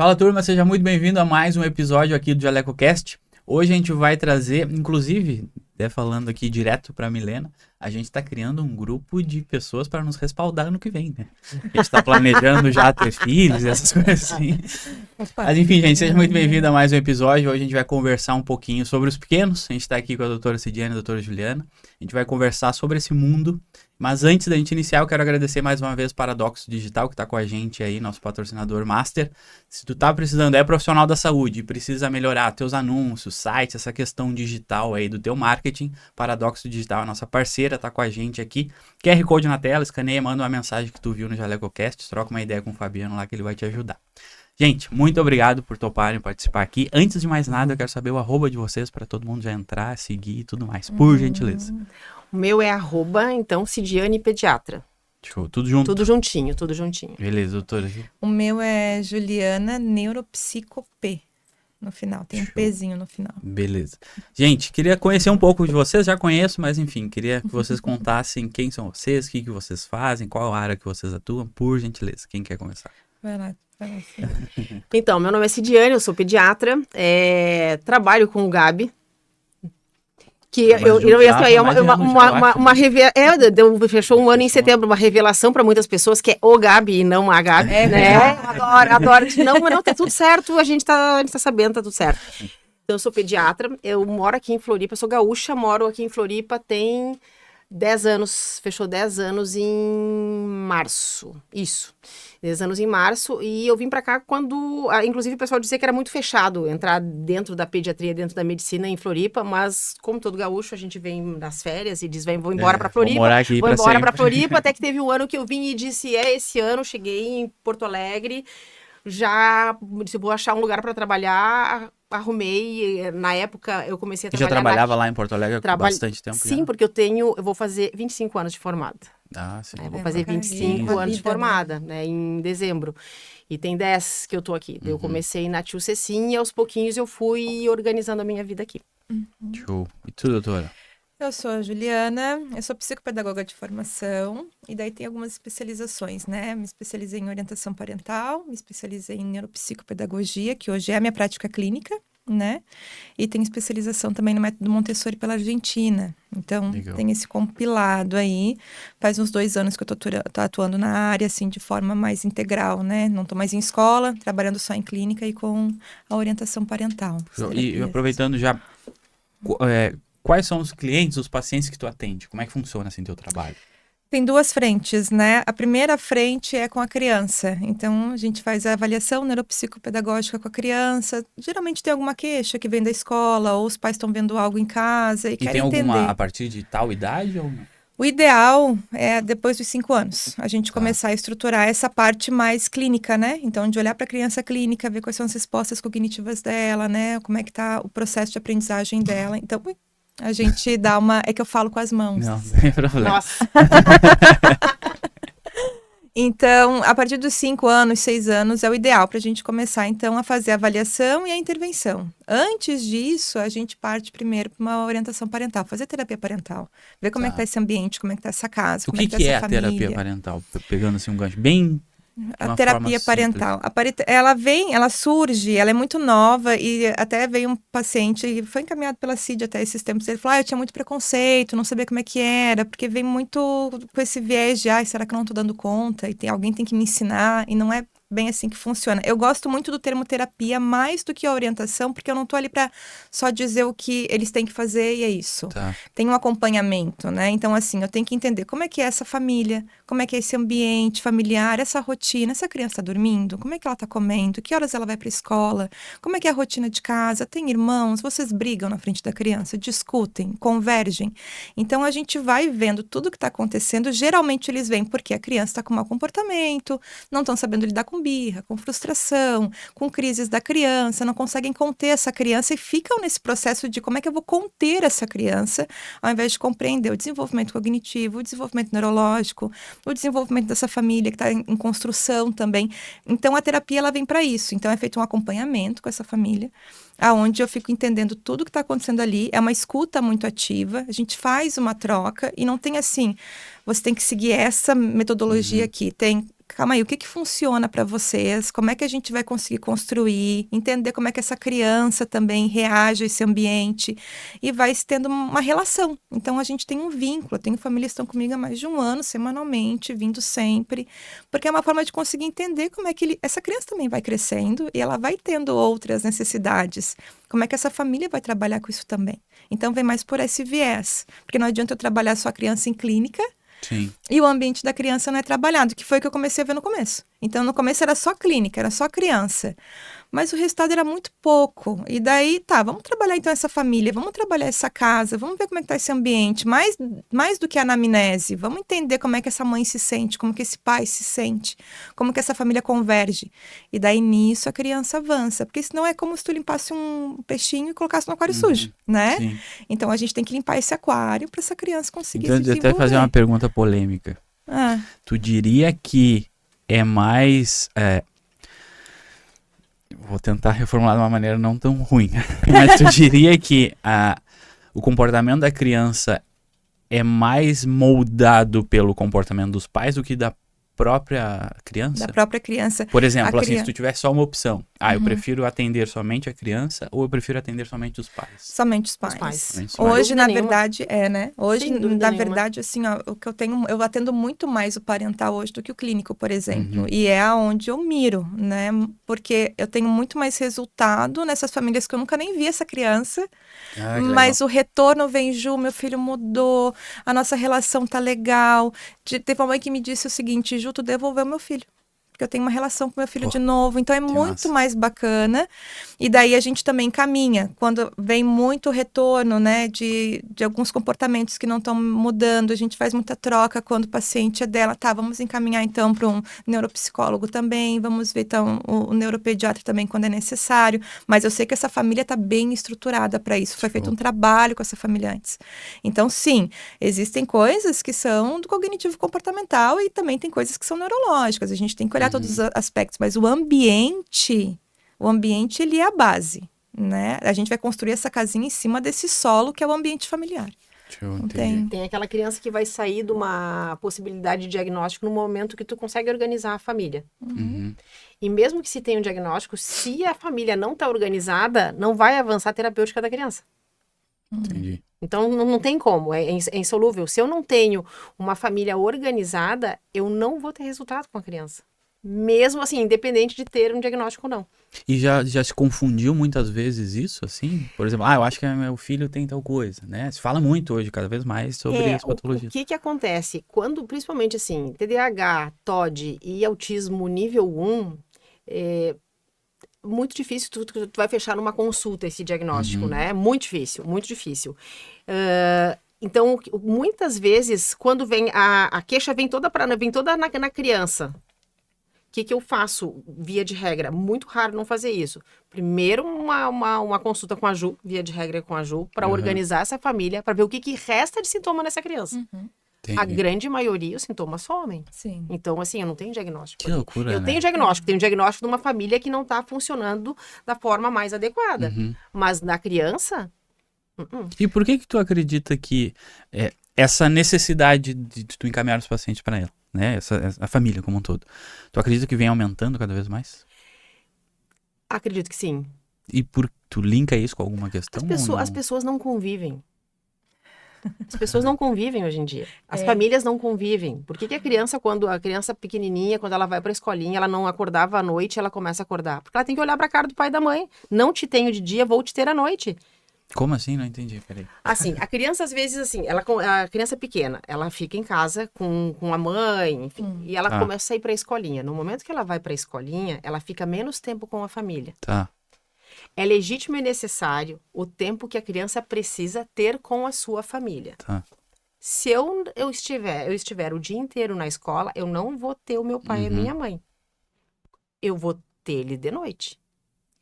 Fala, turma, seja muito bem-vindo a mais um episódio aqui do JalecoCast. Hoje a gente vai trazer, inclusive, até falando aqui direto para Milena, a gente está criando um grupo de pessoas para nos respaldar no que vem, né? A gente está planejando já ter filhos, essas coisas assim. Mas enfim, gente, seja muito bem-vindo a mais um episódio. Hoje a gente vai conversar um pouquinho sobre os pequenos. A gente está aqui com a doutora Cidiane e a doutora Juliana. A gente vai conversar sobre esse mundo. Mas antes da gente iniciar, eu quero agradecer mais uma vez o Paradoxo Digital, que está com a gente aí, nosso patrocinador master. Se tu tá precisando, é profissional da saúde e precisa melhorar teus anúncios, sites, essa questão digital aí do teu marketing, Paradoxo Digital é a nossa parceira, tá com a gente aqui. QR Code na tela, escaneia, manda uma mensagem que tu viu no JalecoCast, troca uma ideia com o Fabiano lá que ele vai te ajudar. Gente, muito obrigado por toparem participar aqui. Antes de mais nada, eu quero saber o arroba de vocês para todo mundo já entrar, seguir e tudo mais, por gentileza. O meu é então, Cidiane Pediatra. Show, tudo junto? Tudo juntinho, tudo juntinho. Beleza, doutora. O meu é Juliana Neuropsicop. No final, tem um Show. Pzinho no final. Beleza. Gente, queria conhecer um pouco de vocês, já conheço, mas enfim, queria que vocês contassem quem são vocês, o que vocês fazem, qual a área que vocês atuam, por gentileza. Quem quer começar? Vai lá. Então, meu nome é Cidiane, eu sou pediatra, trabalho com o Gabi. Que isso aí é uma revelação. Fechou um ano em setembro, uma revelação para muitas pessoas que é o Gabi e não a Gabi, né? Adoro. Não, tá tudo certo, a gente tá sabendo, tá tudo certo. Então, eu sou pediatra, eu moro aqui em Floripa, sou gaúcha, moro aqui em Floripa tem 10 anos, fechou 10 anos em março, isso. 10 anos em março, e eu vim pra cá quando, inclusive o pessoal dizia que era muito fechado entrar dentro da pediatria, dentro da medicina em Floripa, mas como todo gaúcho, a gente vem nas férias e diz, vou embora pra Floripa, vou embora pra Floripa, até que teve um ano que eu vim e disse, esse ano, cheguei em Porto Alegre, já disse, vou achar um lugar pra trabalhar, arrumei, na época eu comecei a trabalhar... Já trabalhava lá em Porto Alegre há bastante tempo? Sim, já? porque eu vou fazer 25 anos de formada. Ah, sim. Vou fazer 25 anos de formada, né, em dezembro. E tem 10 que eu tô aqui. Eu comecei na Tio Cecim e aos pouquinhos eu fui organizando a minha vida aqui. Show. E tu, doutora? Eu sou a Juliana, eu sou psicopedagoga de formação, e daí tem algumas especializações, né? Me especializei em orientação parental, me especializei em neuropsicopedagogia, que hoje é a minha prática clínica, né? E tem especialização também no método Montessori pela Argentina. Então, Legal. tem esse compilado aí. Faz uns 2 anos que eu tô atuando na área, assim, de forma mais integral, né? Não tô mais em escola, trabalhando só em clínica e com a orientação parental. E aproveitando já, quais são os clientes, os pacientes que tu atende? Como é que funciona assim teu trabalho? Tem 2 frentes, né? A primeira frente é com a criança. Então, a gente faz a avaliação neuropsicopedagógica com a criança. Geralmente tem alguma queixa que vem da escola, ou os pais estão vendo algo em casa e querem entender. E tem alguma a partir de tal idade ou não? O ideal é depois dos 5 anos, a gente começar a estruturar essa parte mais clínica, né? Então, de olhar para a criança clínica, ver quais são as respostas cognitivas dela, né? Como é que tá o processo de aprendizagem dela. Então, a gente dá é que eu falo com as mãos. Não tem problema. Nossa! Então, a partir dos 5 anos, 6 anos é o ideal para a gente começar, então, a fazer a avaliação e a intervenção. Antes disso, a gente parte primeiro para uma orientação parental, fazer terapia parental, ver como é que está esse ambiente, como é que está essa casa, como é que é a terapia parental? Pegando assim um gancho bem... A terapia parental, ela surge, ela é muito nova e até veio um paciente, foi encaminhado pela CID até esses tempos, ele falou, eu tinha muito preconceito, não sabia como é que era, porque vem muito com esse viés de, será que eu não tô dando conta? E alguém tem que me ensinar, e não é bem assim que funciona. Eu gosto muito do termo terapia, mais do que a orientação, porque eu não tô ali para só dizer o que eles têm que fazer e é isso. Tá. Tem um acompanhamento, né? Então, assim, eu tenho que entender como é que é essa família, como é que é esse ambiente familiar, essa rotina, essa criança tá dormindo, como é que ela tá comendo, que horas ela vai pra escola, como é que é a rotina de casa, tem irmãos, vocês brigam na frente da criança, discutem, convergem. Então, a gente vai vendo tudo que tá acontecendo, geralmente eles vêm porque a criança tá com mau comportamento, não estão sabendo lidar com birra, com frustração, com crises da criança, não conseguem conter essa criança e ficam nesse processo de como é que eu vou conter essa criança, ao invés de compreender o desenvolvimento cognitivo, o desenvolvimento neurológico, o desenvolvimento dessa família que está em construção também. Então, a terapia, ela vem para isso. Então, é feito um acompanhamento com essa família, aonde eu fico entendendo tudo o que está acontecendo ali, é uma escuta muito ativa, a gente faz uma troca e não tem assim, você tem que seguir essa metodologia aqui, tem calma aí, o que funciona para vocês? Como é que a gente vai conseguir construir? Entender como é que essa criança também reage a esse ambiente e vai se tendo uma relação. Então, a gente tem um vínculo. Eu tenho famílias que estão comigo há mais de um ano, semanalmente, vindo sempre, porque é uma forma de conseguir entender como é que essa criança também vai crescendo e ela vai tendo outras necessidades. Como é que essa família vai trabalhar com isso também? Então, vem mais por esse viés. Porque não adianta eu trabalhar só a criança em clínica. Sim. E o ambiente da criança não é trabalhado, que foi o que eu comecei a ver no começo. Então, no começo era só clínica, era só criança. Mas o resultado era muito pouco. E daí, tá, vamos trabalhar então essa família, vamos trabalhar essa casa, vamos ver como é que tá esse ambiente, mais do que a anamnese. Vamos entender como é que essa mãe se sente, como que esse pai se sente, como que essa família converge. E daí, nisso, a criança avança. Porque senão é como se tu limpasse um peixinho e colocasse no aquário sujo, né? Sim. Então, a gente tem que limpar esse aquário para essa criança conseguir Então, se eu até desenvolver. fazer uma pergunta polêmica. Ah. Tu diria que é mais... Vou tentar reformular de uma maneira não tão ruim. Mas tu diria que o comportamento da criança é mais moldado pelo comportamento dos pais do que da própria criança? Da própria criança. Por exemplo, assim, se tu tivesse só uma opção. Eu prefiro atender somente a criança ou eu prefiro atender somente os pais? Somente os pais. Somente os pais. Hoje, na Dúvida verdade, né? Hoje, Sem dúvida na nenhuma. verdade, assim, ó, o que eu atendo muito mais o parental hoje do que o clínico, por exemplo. E é aonde eu miro, né? Porque eu tenho muito mais resultado nessas famílias que eu nunca nem vi essa criança. Mas o retorno vem, Ju, meu filho mudou, a nossa relação tá legal. Teve uma mãe que me disse o seguinte, Ju, tu devolveu meu filho. Porque eu tenho uma relação com meu filho de novo. Então, é muito massa. mais bacana. E daí, a gente também caminha. Quando vem muito retorno, né, de alguns comportamentos que não estão mudando, a gente faz muita troca quando o paciente é dela. Tá, vamos encaminhar, então, para um neuropsicólogo também. Vamos ver, então, o neuropediatra também, quando é necessário. Mas eu sei que essa família está bem estruturada para isso. Foi feito um trabalho com essa família antes. Então, sim, existem coisas que são do cognitivo comportamental e também tem coisas que são neurológicas. A gente tem que olhar todos os aspectos, mas o ambiente ele é a base, né? A gente vai construir essa casinha em cima desse solo que é o ambiente familiar. Tem aquela criança que vai sair de uma possibilidade de diagnóstico no momento que tu consegue organizar a família. E mesmo que se tenha um diagnóstico, se a família não está organizada, não vai avançar a terapêutica da criança. Entendi. Então, não tem como, é insolúvel. Se eu não tenho uma família organizada, eu não vou ter resultado com a criança. Mesmo assim, independente de ter um diagnóstico ou não. E já se confundiu muitas vezes isso, assim? Por exemplo, eu acho que meu filho tem tal coisa, né? Se fala muito hoje, cada vez mais, sobre as patologias. O que acontece? Quando, principalmente assim, TDAH, TOD e autismo nível 1, muito difícil, tu vai fechar numa consulta esse diagnóstico, né? Muito difícil, muito difícil. Então, muitas vezes, quando vem a queixa vem toda na criança. O que eu faço, via de regra? Muito raro não fazer isso. Primeiro, uma consulta com a Ju, via de regra com a Ju, para organizar essa família, para ver o que resta de sintoma nessa criança. A grande maioria, os sintomas somem. Sim. Então, assim, eu não tenho diagnóstico. Que loucura, Eu tenho diagnóstico de uma família que não está funcionando da forma mais adequada. Mas na criança... E por que tu acredita que essa necessidade de tu encaminhar os pacientes para ela, né? A família como um todo, tu acredita que vem aumentando cada vez mais? Acredito que sim. E tu linka isso com alguma questão? As pessoas não convivem. As pessoas não convivem hoje em dia. As famílias não convivem. Por que a criança, quando a criança pequenininha, quando ela vai para a escolinha, ela não acordava à noite, ela começa a acordar? Porque ela tem que olhar para a cara do pai e da mãe. Não te tenho de dia, vou te ter à noite. Como assim? Não entendi, peraí. Assim, a criança, às vezes, assim, a criança pequena, ela fica em casa com a mãe, enfim, e ela começa a sair para a escolinha. No momento que ela vai para a escolinha, ela fica menos tempo com a família. Tá. É legítimo e necessário o tempo que a criança precisa ter com a sua família. Tá. Se eu estiver o dia inteiro na escola, eu não vou ter o meu pai e a minha mãe. Eu vou ter ele de noite.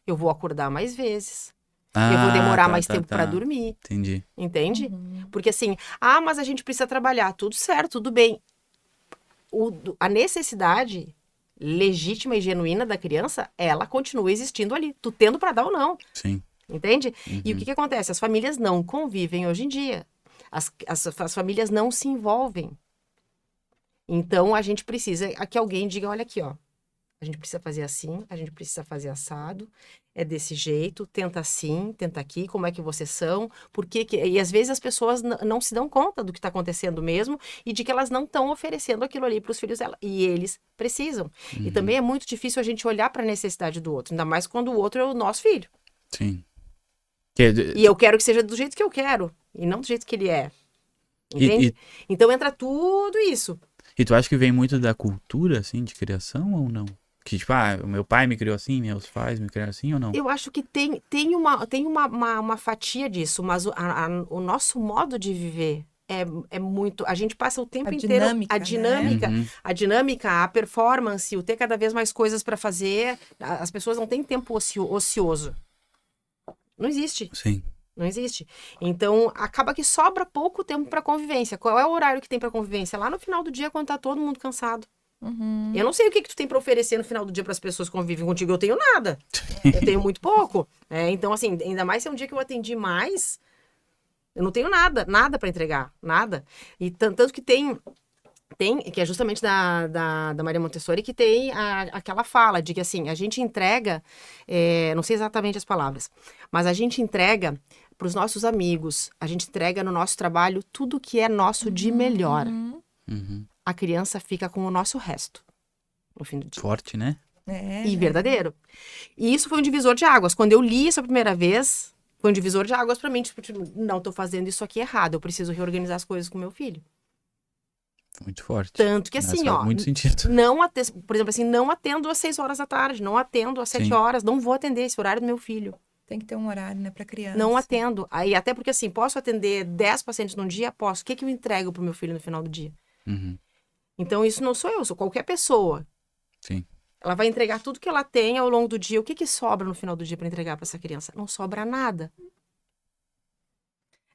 Eu vou acordar mais vezes. Eu vou demorar mais tempo para dormir. Entendi. Entende? Porque assim, mas a gente precisa trabalhar. Tudo certo, tudo bem. A necessidade legítima e genuína da criança, ela continua existindo ali. Tu tendo para dar ou não. Sim. Entende? E o que acontece? As famílias não convivem hoje em dia. As famílias não se envolvem. Então, a gente precisa que alguém diga, olha aqui, ó. A gente precisa fazer assim, a gente precisa fazer assado, é desse jeito, tenta assim, tenta aqui, como é que vocês são, por que que... E às vezes as pessoas não se dão conta do que está acontecendo mesmo e de que elas não estão oferecendo aquilo ali para os filhos dela. E eles precisam. E também é muito difícil a gente olhar para a necessidade do outro, ainda mais quando o outro é o nosso filho. Sim. E eu quero que seja do jeito que eu quero, e não do jeito que ele é. Entende? Então entra tudo isso. E tu acha que vem muito da cultura, assim, de criação ou não? Que, tipo, o meu pai me criou assim, meus pais me criaram assim ou não? Eu acho que tem uma fatia disso, mas o nosso modo de viver é muito... A gente passa o tempo inteiro... Dinâmica, né? A dinâmica, a performance, o ter cada vez mais coisas para fazer. As pessoas não têm tempo ocioso. Não existe. Sim. Não existe. Então, acaba que sobra pouco tempo para convivência. Qual é o horário que tem para convivência? Lá no final do dia, quando tá todo mundo cansado. Eu não sei o que tu tem para oferecer no final do dia para as pessoas que convivem contigo. Eu tenho nada. Eu tenho muito pouco. Então, assim, ainda mais se é um dia que eu atendi mais, eu não tenho nada para entregar. Nada. E tanto que tem, que é justamente da Maria Montessori, que tem aquela fala de que, assim, a gente entrega, não sei exatamente as palavras, mas a gente entrega para os nossos amigos, a gente entrega no nosso trabalho tudo que é nosso de melhor. A criança fica com o nosso resto no fim do dia. Forte, né? E verdadeiro. E isso foi um divisor de águas. Quando eu li isso a primeira vez, foi um divisor de águas para mim. Tipo, não, tô fazendo isso aqui errado. Eu preciso reorganizar as coisas com meu filho. Muito forte. Tanto que assim, faz muito sentido. Por exemplo, assim, não atendo às 6 horas da tarde, não atendo às 7 horas, não vou atender esse horário do meu filho. Tem que ter um horário, né, para criança. Não atendo. Aí, até porque assim, posso atender 10 pacientes num dia? Posso. O que eu entrego pro meu filho no final do dia? Então, isso não sou eu, sou qualquer pessoa. Sim. Ela vai entregar tudo que ela tem ao longo do dia. O que sobra no final do dia para entregar para essa criança? Não sobra nada.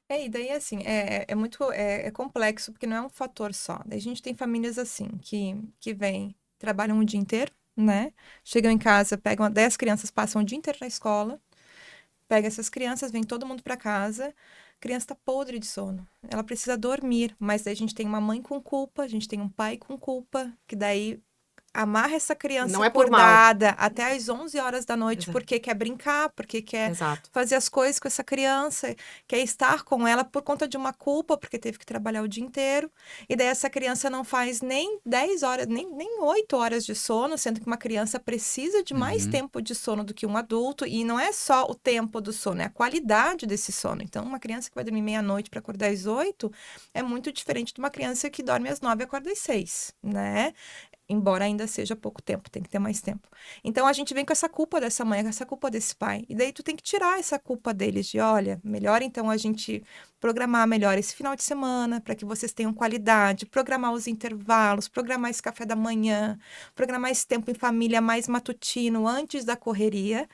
E daí, assim, é muito complexo, porque não é um fator só. Daí a gente tem famílias, assim, que vêm, trabalham o dia inteiro, né? Chegam em casa, pegam 10 crianças, passam o dia inteiro na escola, pega essas crianças, vem todo mundo para casa, a criança tá podre de sono. Ela precisa dormir, mas daí a gente tem uma mãe com culpa, a gente tem um pai com culpa, que daí amarra essa criança não é por acordada até às 11 horas da noite, Exato. porque quer brincar, porque quer Exato. fazer as coisas com essa criança, quer estar com ela por conta de uma culpa, porque teve que trabalhar o dia inteiro. E daí essa criança não faz nem 10 horas, nem 8 horas de sono, sendo que uma criança precisa de mais tempo de sono do que um adulto. E não é só o tempo do sono, é a qualidade desse sono. Então, uma criança que vai dormir meia-noite para acordar às 8 é muito diferente de uma criança que dorme às 9 e acorda às 6, né? Embora ainda seja pouco tempo, tem que ter mais tempo. Então, a gente vem com essa culpa dessa mãe, com essa culpa desse pai. E daí, tu tem que tirar essa culpa deles de, olha, melhor então a gente programar melhor esse final de semana, para que vocês tenham qualidade, programar os intervalos, programar esse café da manhã, programar esse tempo em família mais matutino, antes da correria,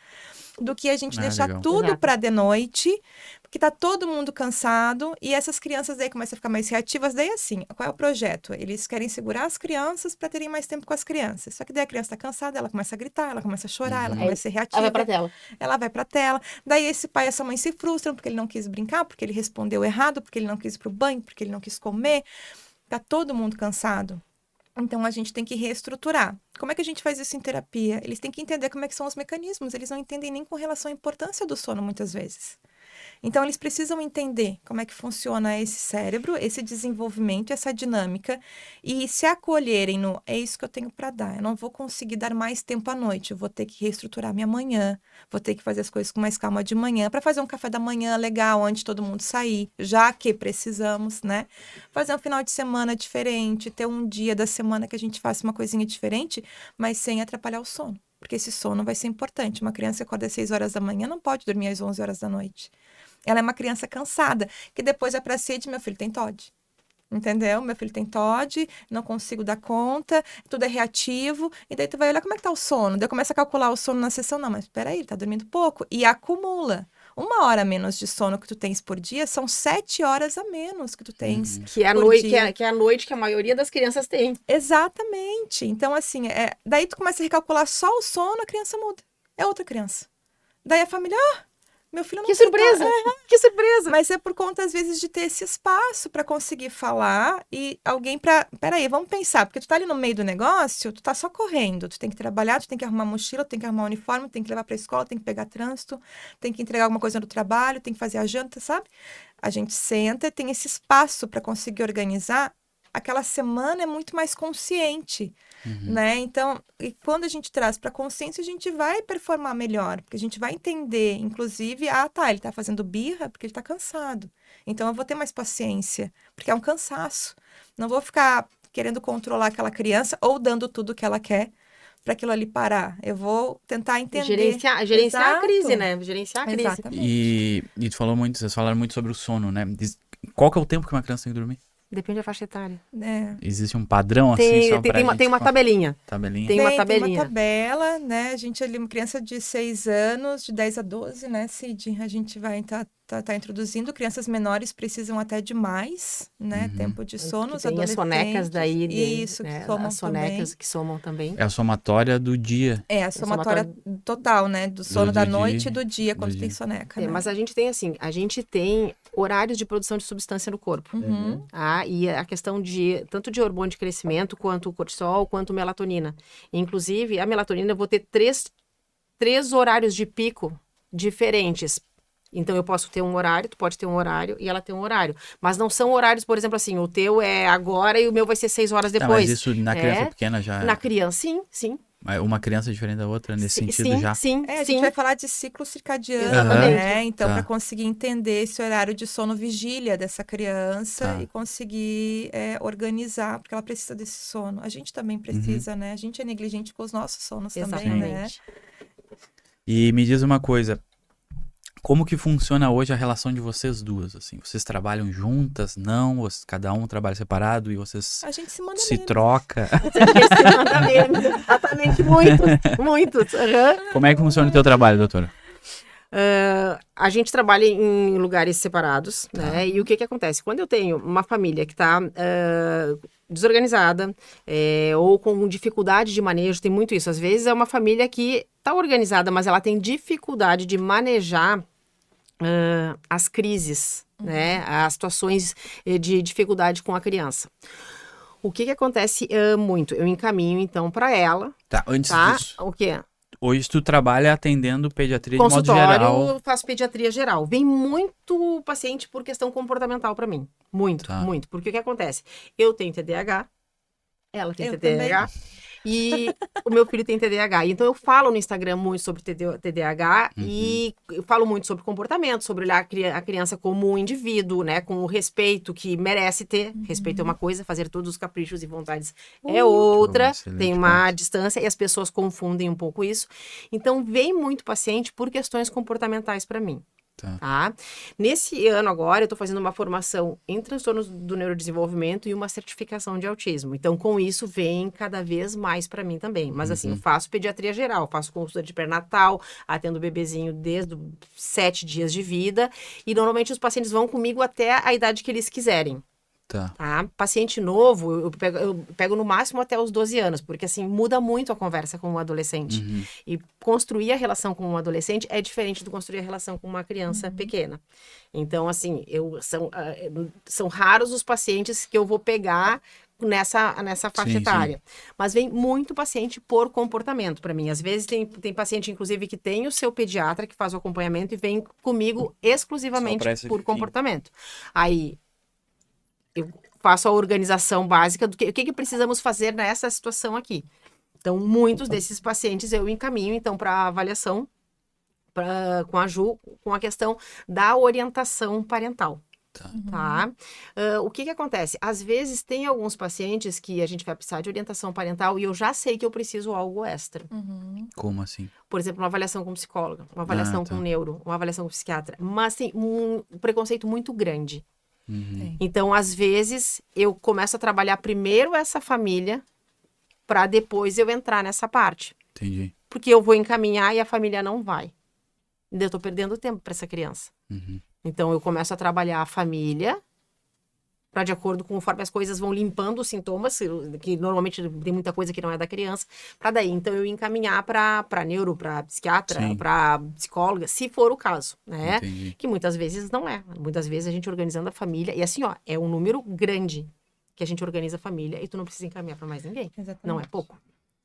do que a gente deixar legal. tudo para de noite, porque tá todo mundo cansado, e essas crianças daí começam a ficar mais reativas. Daí, assim, qual é o projeto? Eles querem segurar as crianças para terem mais tempo com as crianças. Só que daí a criança tá cansada, ela começa a gritar, ela começa a chorar, ela começa a ser reativa. Ela vai pra tela. Ela vai pra tela. Daí esse pai e essa mãe se frustram porque ele não quis brincar, porque ele respondeu errado, porque ele não quis ir pro banho, porque ele não quis comer. Tá todo mundo cansado. Então, a gente tem que reestruturar. Como é que a gente faz isso em terapia? Eles têm que entender como é que são os mecanismos. Eles não entendem nem com relação à importância do sono, muitas vezes. Então, eles precisam entender como é que funciona esse cérebro, esse desenvolvimento, essa dinâmica, e se acolherem no, é isso que eu tenho para dar. Eu não vou conseguir dar mais tempo à noite, eu vou ter que reestruturar minha manhã, vou ter que fazer as coisas com mais calma de manhã, para fazer um café da manhã legal, antes de todo mundo sair, já que precisamos, né? Fazer um final de semana diferente, ter um dia da semana que a gente faça uma coisinha diferente, mas sem atrapalhar o sono. Porque esse sono vai ser importante. Uma criança que acorda às 6 horas da manhã não pode dormir às 11 horas da noite. Ela é uma criança cansada, que depois é para sede, meu filho tem TOD. Entendeu? Meu filho tem TOD, não consigo dar conta, tudo é reativo. E daí tu vai olhar como é que tá o sono. Daí começa a calcular o sono na sessão. Não, mas peraí, ele tá dormindo pouco. E acumula. 1 hora a menos de sono que tu tens por dia são 7 horas a menos que tu tens que é a por noite, dia. que é a noite que a maioria das crianças tem. Exatamente. Então, assim, daí tu começa a recalcular só o sono, a criança muda. É outra criança. Daí a família, Meu filho não Que surpresa! Que surpresa! Mas é por conta, às vezes, de ter esse espaço para conseguir falar e alguém para... Peraí, vamos pensar, porque tu tá ali no meio do negócio, tu tá só correndo, tu tem que trabalhar, tu tem que arrumar mochila, tu tem que arrumar uniforme, tu tem que levar pra escola, tem que pegar trânsito, tem que entregar alguma coisa no trabalho, tem que fazer a janta, sabe? A gente senta e tem esse espaço para conseguir organizar. Aquela semana é muito mais consciente, né? Então, e quando a gente traz para consciência, a gente vai performar melhor, porque a gente vai entender, inclusive, ele tá fazendo birra porque ele tá cansado. Então, eu vou ter mais paciência, porque é um cansaço. Não vou ficar querendo controlar aquela criança ou dando tudo que ela quer para aquilo ali parar. Eu vou tentar entender. Gerenciar a crise, né? Gerenciar a crise. Exatamente. E vocês falaram muito sobre o sono, né? Qual que é o tempo que uma criança tem que dormir? Depende da faixa etária. Existe um padrão assim? Só Tem uma tabelinha. Tabelinha? Tem uma Tem tabelinha. uma tabela, né? A gente ali, uma criança de 6 anos, de 10 a 12, né, Cid? A gente vai tá introduzindo. Crianças menores precisam até de mais, né? Tempo de sono. Os Tem as sonecas daí. Isso, né? que somam as sonecas também. que somam também. É a somatória do dia. É, a somatória total, né? Do sono da noite e do dia, quando tem soneca, né? Mas a gente tem horários de produção de substância no corpo. E a questão tanto de hormônio de crescimento, quanto o cortisol, quanto melatonina. Inclusive, a melatonina, eu vou ter três horários de pico diferentes. Então, eu posso ter um horário, tu pode ter um horário e ela tem um horário. Mas não são horários, por exemplo, assim, o teu é agora e o meu vai ser 6 horas depois. Mas isso na criança pequena já... Na criança, sim. Uma criança é diferente da outra nesse sentido já? Sim. A gente vai falar de ciclo circadiano, Exatamente. né? Então, para conseguir entender esse horário de sono vigília dessa criança e conseguir organizar, porque ela precisa desse sono. A gente também precisa, né? A gente é negligente com os nossos sonos também, né? E me diz uma coisa, como que funciona hoje a relação de vocês duas, assim? Vocês trabalham juntas, não? Cada um trabalha separado e vocês a gente se manda troca? A gente se manda mesmo. Exatamente, muitos. Como é que funciona o teu trabalho, doutora? A gente trabalha em lugares separados, né? E o que acontece? Quando eu tenho uma família que está desorganizada ou com dificuldade de manejo, tem muito isso. Às vezes é uma família que está organizada, mas ela tem dificuldade de manejar as crises, né? As situações de dificuldade com a criança. O que acontece muito? Eu encaminho, então, para ela. Tá, antes disso. O quê? Hoje tu trabalha atendendo pediatria de modo geral. Consultório, faço pediatria geral. Vem muito paciente por questão comportamental para mim. Muito. Porque o que acontece? Eu tenho TDAH, ela tem TDAH. E o meu filho tem TDAH. Então, eu falo no Instagram muito sobre TDAH e eu falo muito sobre comportamento, sobre olhar a criança como um indivíduo, né? Com o respeito que merece ter. Respeito é uma coisa, fazer todos os caprichos e vontades é outra. Tem uma distância e as pessoas confundem um pouco isso. Então, vem muito paciente por questões comportamentais para mim. Tá? Nesse ano agora, eu tô fazendo uma formação em transtornos do neurodesenvolvimento e uma certificação de autismo. Então, com isso, vem cada vez mais para mim também. Mas assim, eu faço pediatria geral, faço consulta de pré-natal, atendo o bebezinho desde os 7 dias de vida. E normalmente os pacientes vão comigo até a idade que eles quiserem. Tá? Paciente novo, eu pego no máximo até os 12 anos, porque assim, muda muito a conversa com um adolescente. E construir a relação com um adolescente é diferente de construir a relação com uma criança pequena. Então, assim, são raros os pacientes que eu vou pegar nessa faixa etária. Mas vem muito paciente por comportamento para mim. Às vezes tem paciente, inclusive, que tem o seu pediatra que faz o acompanhamento e vem comigo exclusivamente por comportamento. Aí eu faço a organização básica do que precisamos fazer nessa situação aqui. Então, muitos desses pacientes eu encaminho, então, para avaliação com a Ju, com a questão da orientação parental. Tá? O que acontece? Às vezes, tem alguns pacientes que a gente vai precisar de orientação parental e eu já sei que eu preciso algo extra. Como assim? Por exemplo, uma avaliação com psicóloga, uma avaliação com neuro, uma avaliação com psiquiatra. Mas tem um preconceito muito grande. Então, às vezes, eu começo a trabalhar primeiro essa família para depois eu entrar nessa parte. Entendi. Porque eu vou encaminhar e a família não vai. Eu tô perdendo tempo para essa criança. Então, eu começo a trabalhar a família para de acordo conforme as coisas vão limpando os sintomas, que normalmente tem muita coisa que não é da criança, para daí então eu encaminhar para neuro, para psiquiatra, para psicóloga, se for o caso, né? Entendi. Que muitas vezes não é. Muitas vezes a gente organizando a família, e assim, ó, é um número grande que a gente organiza a família e tu não precisa encaminhar para mais ninguém. Exatamente. Não é pouco.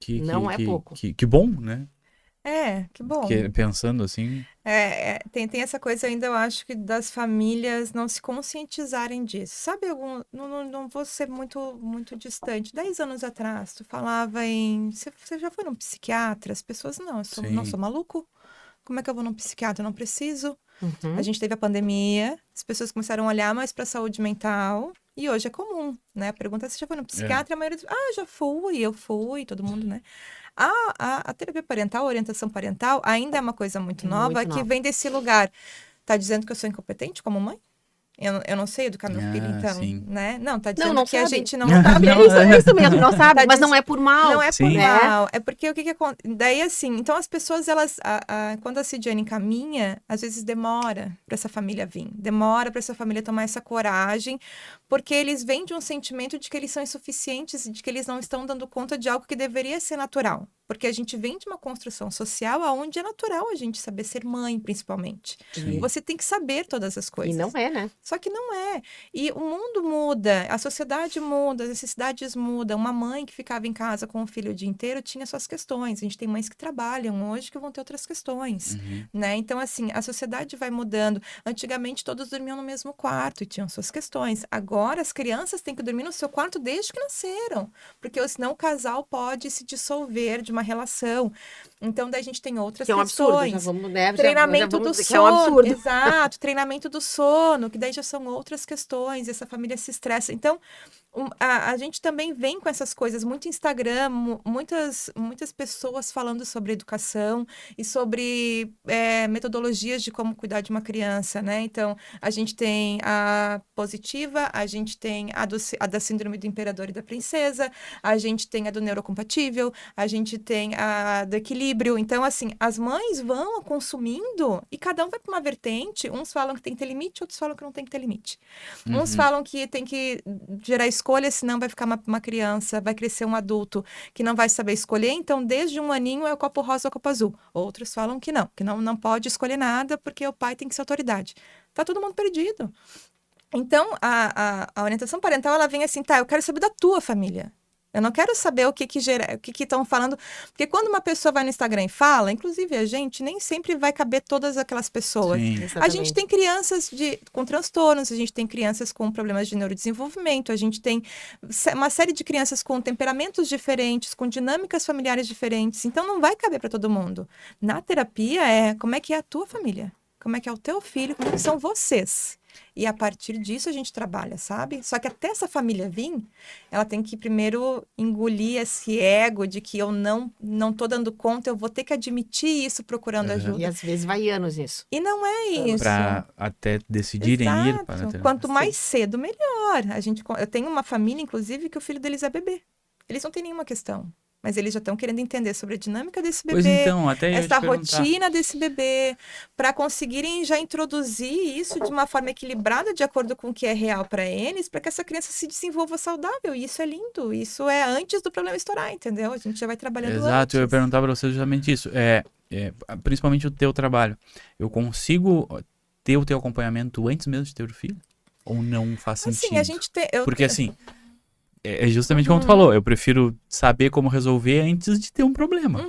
Não é pouco. Que bom, né? Que bom. Porque pensando assim... Tem essa coisa ainda, eu acho, que das famílias não se conscientizarem disso. Sabe, não vou ser muito, muito distante. 10 anos atrás, tu falava em... Você já foi num psiquiatra? As pessoas, não, eu sou maluco. Como é que eu vou num psiquiatra? Eu não preciso. A gente teve a pandemia, as pessoas começaram a olhar mais para a saúde mental, e hoje é comum, né? Pergunta se já foi no psiquiatra, a maioria diz, já fui, eu fui, todo mundo, né? A terapia parental, a orientação parental, ainda é uma coisa muito nova, que vem desse lugar. Tá dizendo que eu sou incompetente como mãe? Eu não sei educar meu filho, então, sim. né? Não, tá dizendo que sabe. A gente não sabe. É isso mesmo, não sabe, mas não é por mal. Não é por mal, é porque o que acontece? Daí, assim, então as pessoas, elas, quando a Cidiane encaminha, às vezes demora para essa família vir, demora para essa família tomar essa coragem, porque eles vêm de um sentimento de que eles são insuficientes, de que eles não estão dando conta de algo que deveria ser natural. Porque a gente vem de uma construção social onde é natural a gente saber ser mãe, principalmente. Sim. Você tem que saber todas as coisas. E não é, né? Só que não é. E o mundo muda, a sociedade muda, as necessidades mudam. Uma mãe que ficava em casa com o filho o dia inteiro tinha suas questões. A gente tem mães que trabalham hoje que vão ter outras questões, né? Então, assim, a sociedade vai mudando. Antigamente, todos dormiam no mesmo quarto e tinham suas questões. Agora, as crianças têm que dormir no seu quarto desde que nasceram, porque senão o casal pode se dissolver de uma relação. Então, daí a gente tem outras questões. Que é um absurdo, já vamos, né? Treinamento do sono. Que é um absurdo. Exato, treinamento do sono, que daí já são outras questões, e essa família se estressa. Então, a gente também vem com essas coisas, muito Instagram, muitas pessoas falando sobre educação e sobre metodologias de como cuidar de uma criança, né? Então, a gente tem a positiva, a gente tem a da síndrome do imperador e da princesa, a gente tem a do neurocompatível, a gente tem a do equilíbrio. Então, assim, as mães vão consumindo e cada um vai para uma vertente. Uns falam que tem que ter limite, outros falam que não tem que ter limite. Uns falam que tem que gerar escolha, senão vai ficar uma criança, vai crescer um adulto que não vai saber escolher, então desde um aninho é o copo rosa ou o copo azul. Outros falam que não pode escolher nada porque o pai tem que ser autoridade. Tá todo mundo perdido. Então, a orientação parental, ela vem assim, eu quero saber da tua família. Eu não quero saber o que estão falando, porque quando uma pessoa vai no Instagram e fala, inclusive a gente, nem sempre vai caber todas aquelas pessoas. Sim. A gente tem crianças com transtornos, a gente tem crianças com problemas de neurodesenvolvimento, a gente tem uma série de crianças com temperamentos diferentes, com dinâmicas familiares diferentes, então não vai caber para todo mundo. Na terapia como é que é a tua família? Como é que é o teu filho? Como que são vocês? E a partir disso a gente trabalha, sabe? Só que até essa família vir, ela tem que primeiro engolir esse ego de que eu não tô dando conta, eu vou ter que admitir isso procurando ajuda. E às vezes vai anos nisso. E não é isso. Para até decidirem ir para a terapia. Quanto mais cedo, melhor. Eu tenho uma família, inclusive, que o filho deles é bebê. Eles não têm nenhuma questão. Mas eles já estão querendo entender sobre a dinâmica desse bebê, pois então, até essa rotina desse bebê, para conseguirem já introduzir isso de uma forma equilibrada, de acordo com o que é real para eles, para que essa criança se desenvolva saudável. E isso é lindo, isso é antes do problema estourar, entendeu? A gente já vai trabalhando antes. Exato, eu ia perguntar para você justamente isso. Principalmente o teu trabalho. Eu consigo ter o teu acompanhamento antes mesmo de ter o filho? Ou não faz sentido? Assim, a gente tem... Porque assim... É justamente como tu falou, eu prefiro saber como resolver antes de ter um problema.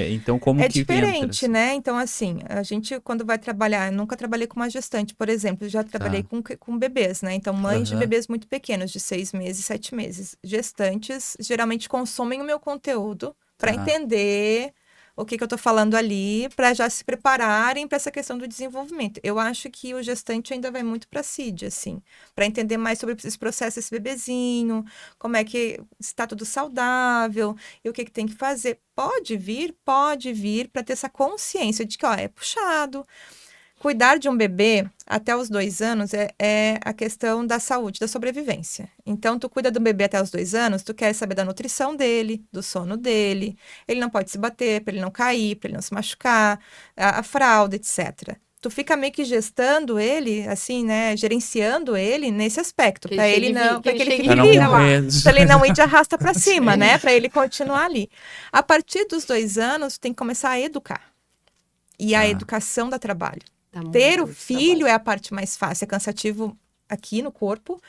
Então, como que diferente, entra, assim? né? Então, assim, a gente, quando vai trabalhar, eu nunca trabalhei com uma gestante, por exemplo, já trabalhei com bebês, né? Então, mães de bebês muito pequenos, de 6 meses, 7 meses. Gestantes, geralmente, consomem o meu conteúdo para entender o que eu tô falando ali, para já se prepararem para essa questão do desenvolvimento. Eu acho que o gestante ainda vai muito para a CID, assim, para entender mais sobre esse processo desse bebezinho, como é que está tudo saudável, e o que tem que fazer. Pode vir para ter essa consciência de que, é puxado. Cuidar de um bebê até os 2 anos é a questão da saúde, da sobrevivência. Então, tu cuida do bebê até os 2 anos, tu quer saber da nutrição dele, do sono dele, ele não pode se bater, para ele não cair, para ele não se machucar, a fralda, etc. tu fica meio que gestando ele, assim, né, gerenciando ele nesse aspecto, para ele não, para que ele fique vivo, para ele não ir de arrasta para cima, né, para ele continuar ali. A partir dos 2 anos, tu tem que começar a educar. E a educação dá trabalho. Ter o filho é a parte mais fácil, é cansativo aqui no corpo,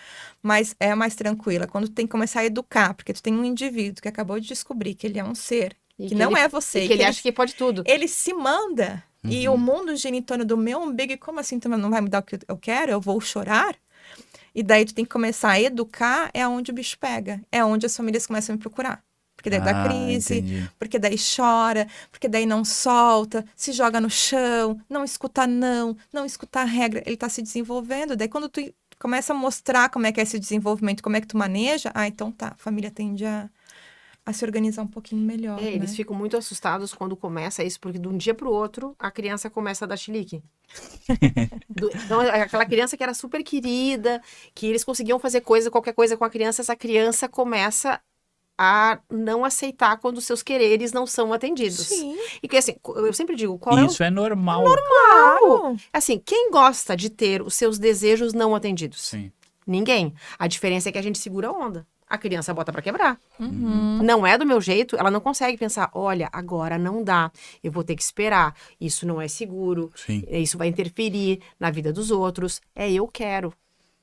mas é mais tranquila. Quando tu tem que começar a educar, porque tu tem um indivíduo que acabou de descobrir que ele é um ser, que não é você. E que ele acha que pode tudo. Ele se manda. E o mundo gira em torno do meu umbigo. E como assim, tu não vai me dar o que eu quero? Eu vou chorar? E daí tu tem que começar a educar, é onde o bicho pega. É onde as famílias começam a me procurar. Porque daí dá crise, porque daí chora, porque daí não solta, se joga no chão, não escuta não escuta a regra. Ele tá se desenvolvendo. Daí quando tu começa a mostrar como é que é esse desenvolvimento, como é que tu maneja, então tá, a família tende a se organizar um pouquinho melhor, né? Eles ficam muito assustados quando começa isso, porque de um dia pro outro, a criança começa a dar chilique. Então, aquela criança que era super querida, que eles conseguiam fazer qualquer coisa com a criança, essa criança começa a não aceitar quando os seus quereres não são atendidos. Sim. E que assim, eu sempre digo, Isso é normal. Claro! Assim, quem gosta de ter os seus desejos não atendidos? Sim. Ninguém. A diferença é que a gente segura a onda. A criança bota pra quebrar. Não é do meu jeito, ela não consegue pensar, olha, agora não dá, eu vou ter que esperar, isso não é seguro, isso vai interferir na vida dos outros, eu quero.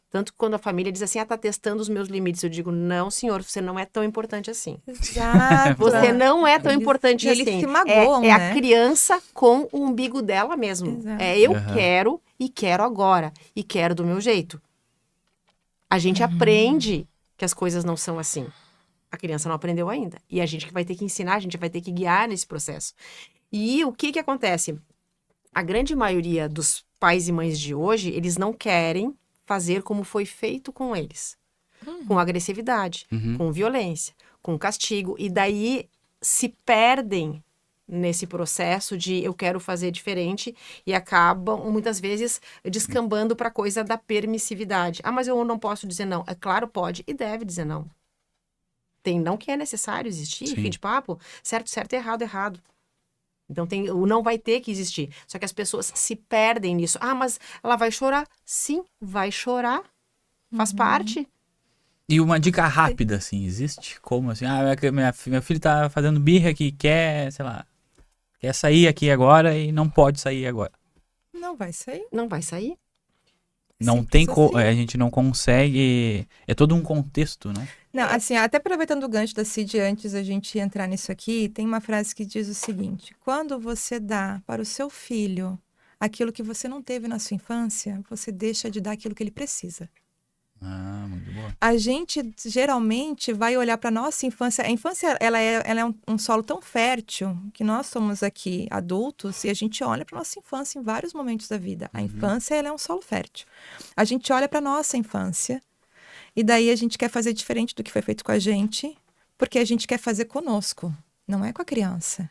Tanto que quando a família diz assim, tá testando os meus limites, eu digo, não, senhor, você não é tão importante assim. Exato. Você não é tão importante assim. Eles se magoam, né? né? A criança com o umbigo dela mesmo. Exato. Eu quero e quero agora, e quero do meu jeito. A gente aprende que as coisas não são assim. A criança não aprendeu ainda. E a gente que vai ter que ensinar, a gente vai ter que guiar nesse processo. E o que acontece? A grande maioria dos pais e mães de hoje, eles não querem fazer como foi feito com eles. Com agressividade, com violência, com castigo. E daí se perdem nesse processo de eu quero fazer diferente e acabam, muitas vezes, descambando para a coisa da permissividade. Mas eu não posso dizer não. É claro, pode e deve dizer não. Tem não que é necessário existir, fim de papo. Certo, errado, errado. Então, o não vai ter que existir. Só que as pessoas se perdem nisso. Mas ela vai chorar? Sim, vai chorar. Faz parte. E uma dica rápida, assim, existe? Como assim? Meu filho tá fazendo birra que quer, sei lá, quer sair aqui agora e não pode sair agora. Não vai sair. Não vai sair. Não tem a gente não consegue. É todo um contexto, né? Não, assim, até aproveitando o gancho da Cid, antes da gente entrar nisso aqui, tem uma frase que diz o seguinte: quando você dá para o seu filho aquilo que você não teve na sua infância, você deixa de dar aquilo que ele precisa. Muito boa. A gente geralmente vai olhar para nossa infância. A infância ela é um solo tão fértil que nós somos aqui adultos e a gente olha para nossa infância em vários momentos da vida. A infância ela é um solo fértil. A gente olha para nossa infância e daí a gente quer fazer diferente do que foi feito com a gente, porque a gente quer fazer conosco, não é com a criança.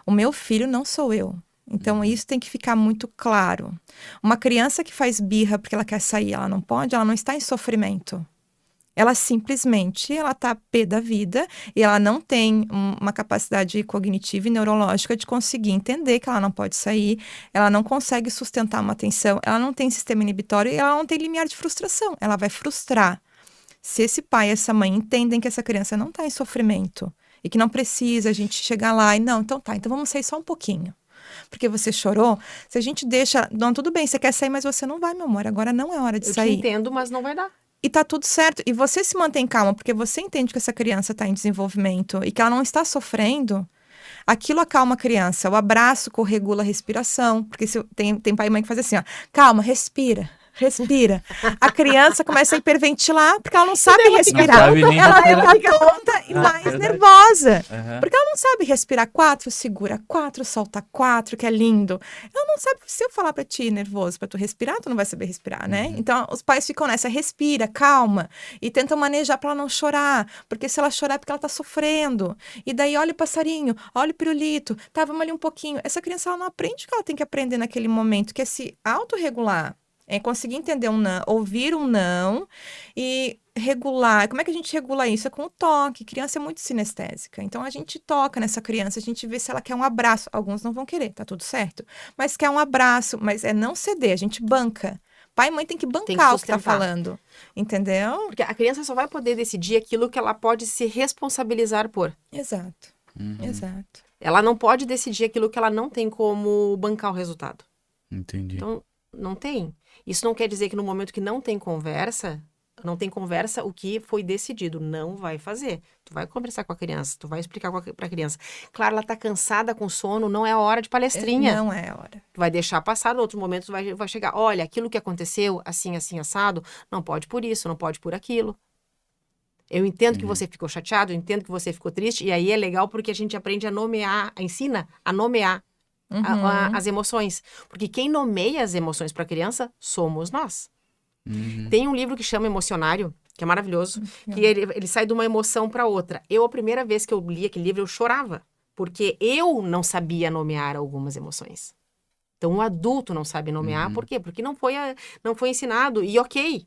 O meu filho não sou eu. Então, isso tem que ficar muito claro. Uma criança que faz birra porque ela quer sair, ela não pode, ela não está em sofrimento. Ela simplesmente, ela está pé da vida e ela não tem uma capacidade cognitiva e neurológica de conseguir entender que ela não pode sair, ela não consegue sustentar uma atenção, ela não tem sistema inibitório e ela não tem limiar de frustração. Ela vai frustrar. Se esse pai e essa mãe entendem que essa criança não está em sofrimento e que não precisa a gente chegar lá e então vamos sair só um pouquinho. Porque você chorou, se a gente deixa... Não, tudo bem, você quer sair, mas você não vai, meu amor. Agora não é hora de sair. Eu te entendo, mas não vai dar. E tá tudo certo. E você se mantém calma, porque você entende que essa criança tá em desenvolvimento e que ela não está sofrendo. Aquilo acalma a criança. O abraço corregula a respiração. Porque tem pai e mãe que faz assim, ó. Calma, respira. A criança começa a hiperventilar porque ela não sabe respirar. Ela fica tonta e mais nervosa. Porque ela não sabe respirar 4, segura 4, solta 4, que é lindo. Ela não sabe, se eu falar pra ti nervoso, pra tu respirar, tu não vai saber respirar, né? Então, os pais ficam nessa, respira, calma. E tentam manejar pra ela não chorar. Porque se ela chorar é porque ela tá sofrendo. E daí, olha o passarinho, olha o pirulito. Tá, vamos ali um pouquinho. Essa criança, ela não aprende o que ela tem que aprender naquele momento, que é se autorregular. É conseguir entender um não, ouvir um não e regular. Como é que a gente regula isso? É com o toque. Criança é muito sinestésica. Então, a gente toca nessa criança, a gente vê se ela quer um abraço. Alguns não vão querer, tá tudo certo. Mas quer um abraço, mas é não ceder, a gente banca. Pai e mãe tem que bancar o que tá falando, entendeu? Porque a criança só vai poder decidir aquilo que ela pode se responsabilizar por. Exato, exato. Ela não pode decidir aquilo que ela não tem como bancar o resultado. Entendi. Então, não tem. Isso não quer dizer que no momento que não tem conversa, o que foi decidido. Não vai fazer. Tu vai conversar com a criança, tu vai explicar pra criança. Claro, ela tá cansada com sono, não é a hora de palestrinha. Não é a hora. Tu vai deixar passar, no outro momento tu vai chegar. Olha, aquilo que aconteceu, assim, assim, assado, não pode por isso, não pode por aquilo. Eu entendo que você ficou chateado, eu entendo que você ficou triste, e aí é legal porque a gente aprende a nomear, ensina a nomear as emoções. Porque quem nomeia as emoções para a criança somos nós. Tem um livro que chama Emocionário, que é maravilhoso, que ele sai de uma emoção para outra. A primeira vez que eu li aquele livro, eu chorava, porque eu não sabia nomear algumas emoções. Então, um adulto não sabe nomear, por quê? Porque não foi ensinado, e ok,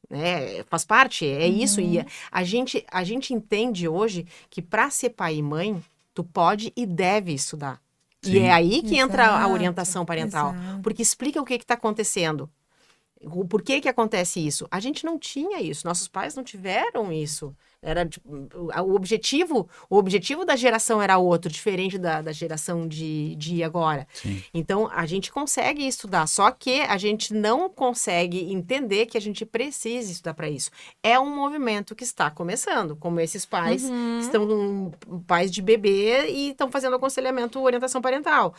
né? Faz parte, é isso. E a gente entende hoje que para ser pai e mãe, tu pode e deve estudar. Sim. E é aí que entra a orientação parental, porque explica o que está acontecendo. Por que acontece isso? A gente não tinha isso, nossos pais não tiveram isso. Era o objetivo da geração era outro, diferente da geração de agora. Sim. Então, a gente consegue estudar, só que a gente não consegue entender que a gente precisa estudar para isso. É um movimento que está começando, como esses pais que estão pais de bebê e estão fazendo aconselhamento, orientação parental.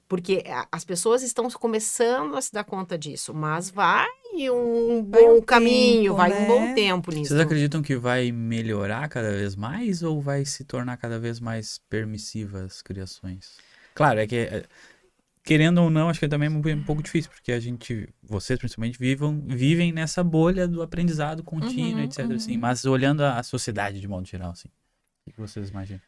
Porque as pessoas estão começando a se dar conta disso, mas vai um bom caminho, vai um bom tempo nisso. Vocês acreditam que vai melhorar cada vez mais ou vai se tornar cada vez mais permissivas as criações? Claro, é que querendo ou não, acho que também é um pouco difícil, porque vocês principalmente vivem nessa bolha do aprendizado contínuo, etc. Assim, mas olhando a sociedade de modo geral, assim, o que vocês imaginam?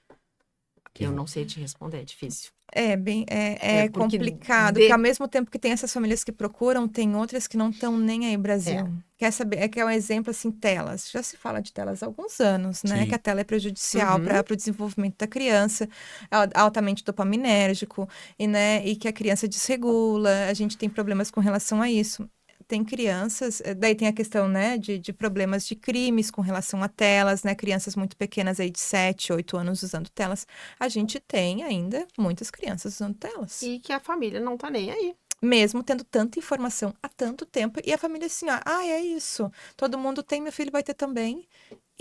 Eu não sei te responder, é difícil. É complicado, porque ao mesmo tempo que tem essas famílias que procuram, tem outras que não estão nem aí, Brasil. Quer saber? Que é um exemplo, assim, telas. Já se fala de telas há alguns anos, né? Sim. Que a tela é prejudicial para o desenvolvimento da criança, é altamente dopaminérgico, e que a criança desregula. A gente tem problemas com relação a isso. Tem crianças, daí tem a questão, né, de problemas de crimes com relação a telas, né, crianças muito pequenas aí de 7, 8 anos usando telas. A gente tem ainda muitas crianças usando telas. E que a família não tá nem aí. Mesmo tendo tanta informação há tanto tempo, e a família assim, é isso, todo mundo tem, meu filho vai ter também.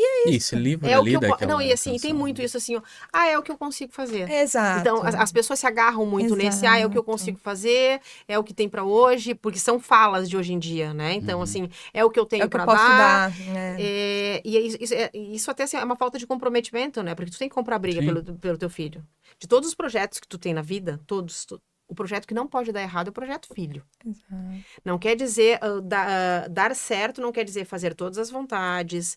E é isso. Esse livro ali daquela... Não, e assim, tem muito isso assim, é o que eu consigo fazer. Exato. Então, as pessoas se agarram muito nesse, é o que eu consigo fazer, é o que tem pra hoje, porque são falas de hoje em dia, né? Então, assim, é o que eu tenho pra dar. Posso dar, né? Isso até assim, é uma falta de comprometimento, né? Porque tu tem que comprar briga pelo teu filho. De todos os projetos que tu tem na vida, o projeto que não pode dar errado é o projeto filho. Exato. Não quer dizer, dar certo não quer dizer fazer todas as vontades,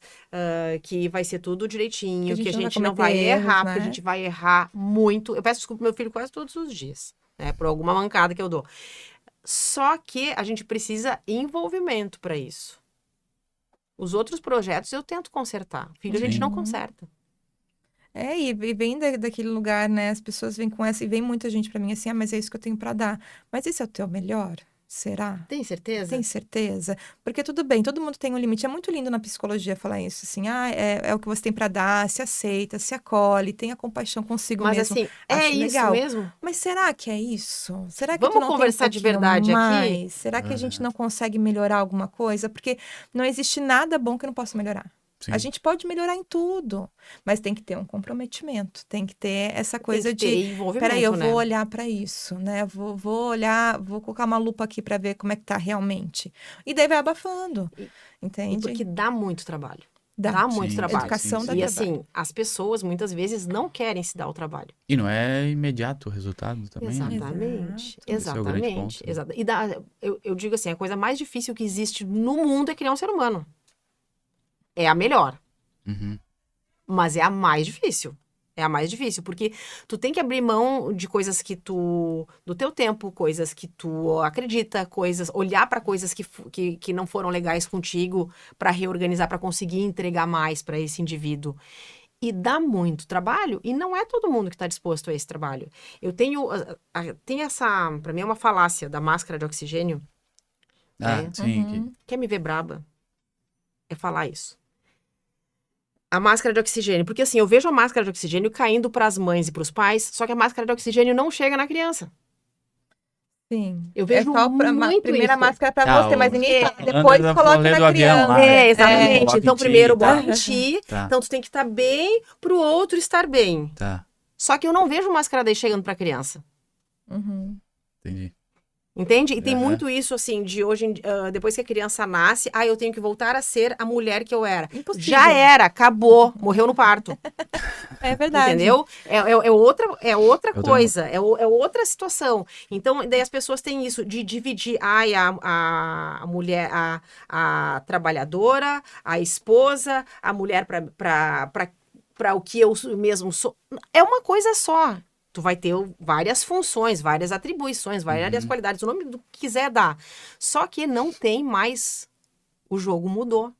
que vai ser tudo direitinho, que a gente não vai errar, porque a gente vai errar muito. Eu peço desculpa pro meu filho quase todos os dias, né, por alguma mancada que eu dou. Só que a gente precisa envolvimento para isso. Os outros projetos eu tento consertar. Filho, a gente não conserta. E vem daquele lugar, né? As pessoas vêm com essa, e vem muita gente pra mim assim, mas é isso que eu tenho pra dar. Mas esse é o teu melhor? Será? Tem certeza? Tem certeza? Porque tudo bem, todo mundo tem um limite. É muito lindo na psicologia falar isso, assim, é o que você tem pra dar, se aceita, se acolhe, tenha compaixão consigo mesmo. Mas assim, é isso legal. mesmo? Mas será que é isso? Será que Vamos conversar de verdade aqui? Será que a gente não consegue melhorar alguma coisa? Porque não existe nada bom que não possa melhorar. Sim. A gente pode melhorar em tudo, mas tem que ter um comprometimento, tem que ter essa coisa de, peraí, eu vou olhar para isso, né? Vou olhar, vou colocar uma lupa aqui para ver como é que tá realmente. E daí vai abafando, entende? Porque dá muito trabalho. Dá muito trabalho. Educação dá trabalho. Assim, as pessoas muitas vezes não querem se dar o trabalho. E não é imediato o resultado também. Exatamente. Né? Exatamente. Eu digo assim, a coisa mais difícil que existe no mundo é criar um ser humano. É a melhor. Mas é a mais difícil. É a mais difícil, porque tu tem que abrir mão de coisas do teu tempo, coisas que tu acredita, olhar para coisas que não foram legais contigo para reorganizar, para conseguir entregar mais para esse indivíduo. E dá muito trabalho, e não é todo mundo que está disposto a esse trabalho. Eu tenho, tem essa, para mim é uma falácia da máscara de oxigênio. Sim. Quer me ver braba? É falar isso. A máscara de oxigênio, porque assim, eu vejo a máscara de oxigênio caindo para as mães e para os pais, só que a máscara de oxigênio não chega na criança. Sim. Eu vejo muito primeira isso. máscara para você, mas ninguém fala. Depois Antes coloca na criança. Lá, exatamente. Então, primeiro bota em ti. Tá. Então, tu tem que estar bem pro outro estar bem. Tá. Só que eu não vejo máscara daí chegando pra criança. Entendi. Entende? E tem muito isso, assim, de hoje, depois que a criança nasce, eu tenho que voltar a ser a mulher que eu era. Impossível. Já era, acabou, morreu no parto. É verdade. Entendeu? É outra coisa, é outra situação. Então, daí as pessoas têm isso de dividir, a mulher, a trabalhadora, a esposa, a mulher para o que eu mesmo sou. É uma coisa só. Tu vai ter várias funções, várias atribuições, várias qualidades, o nome do que quiser dar. Só que não tem mais. O jogo mudou.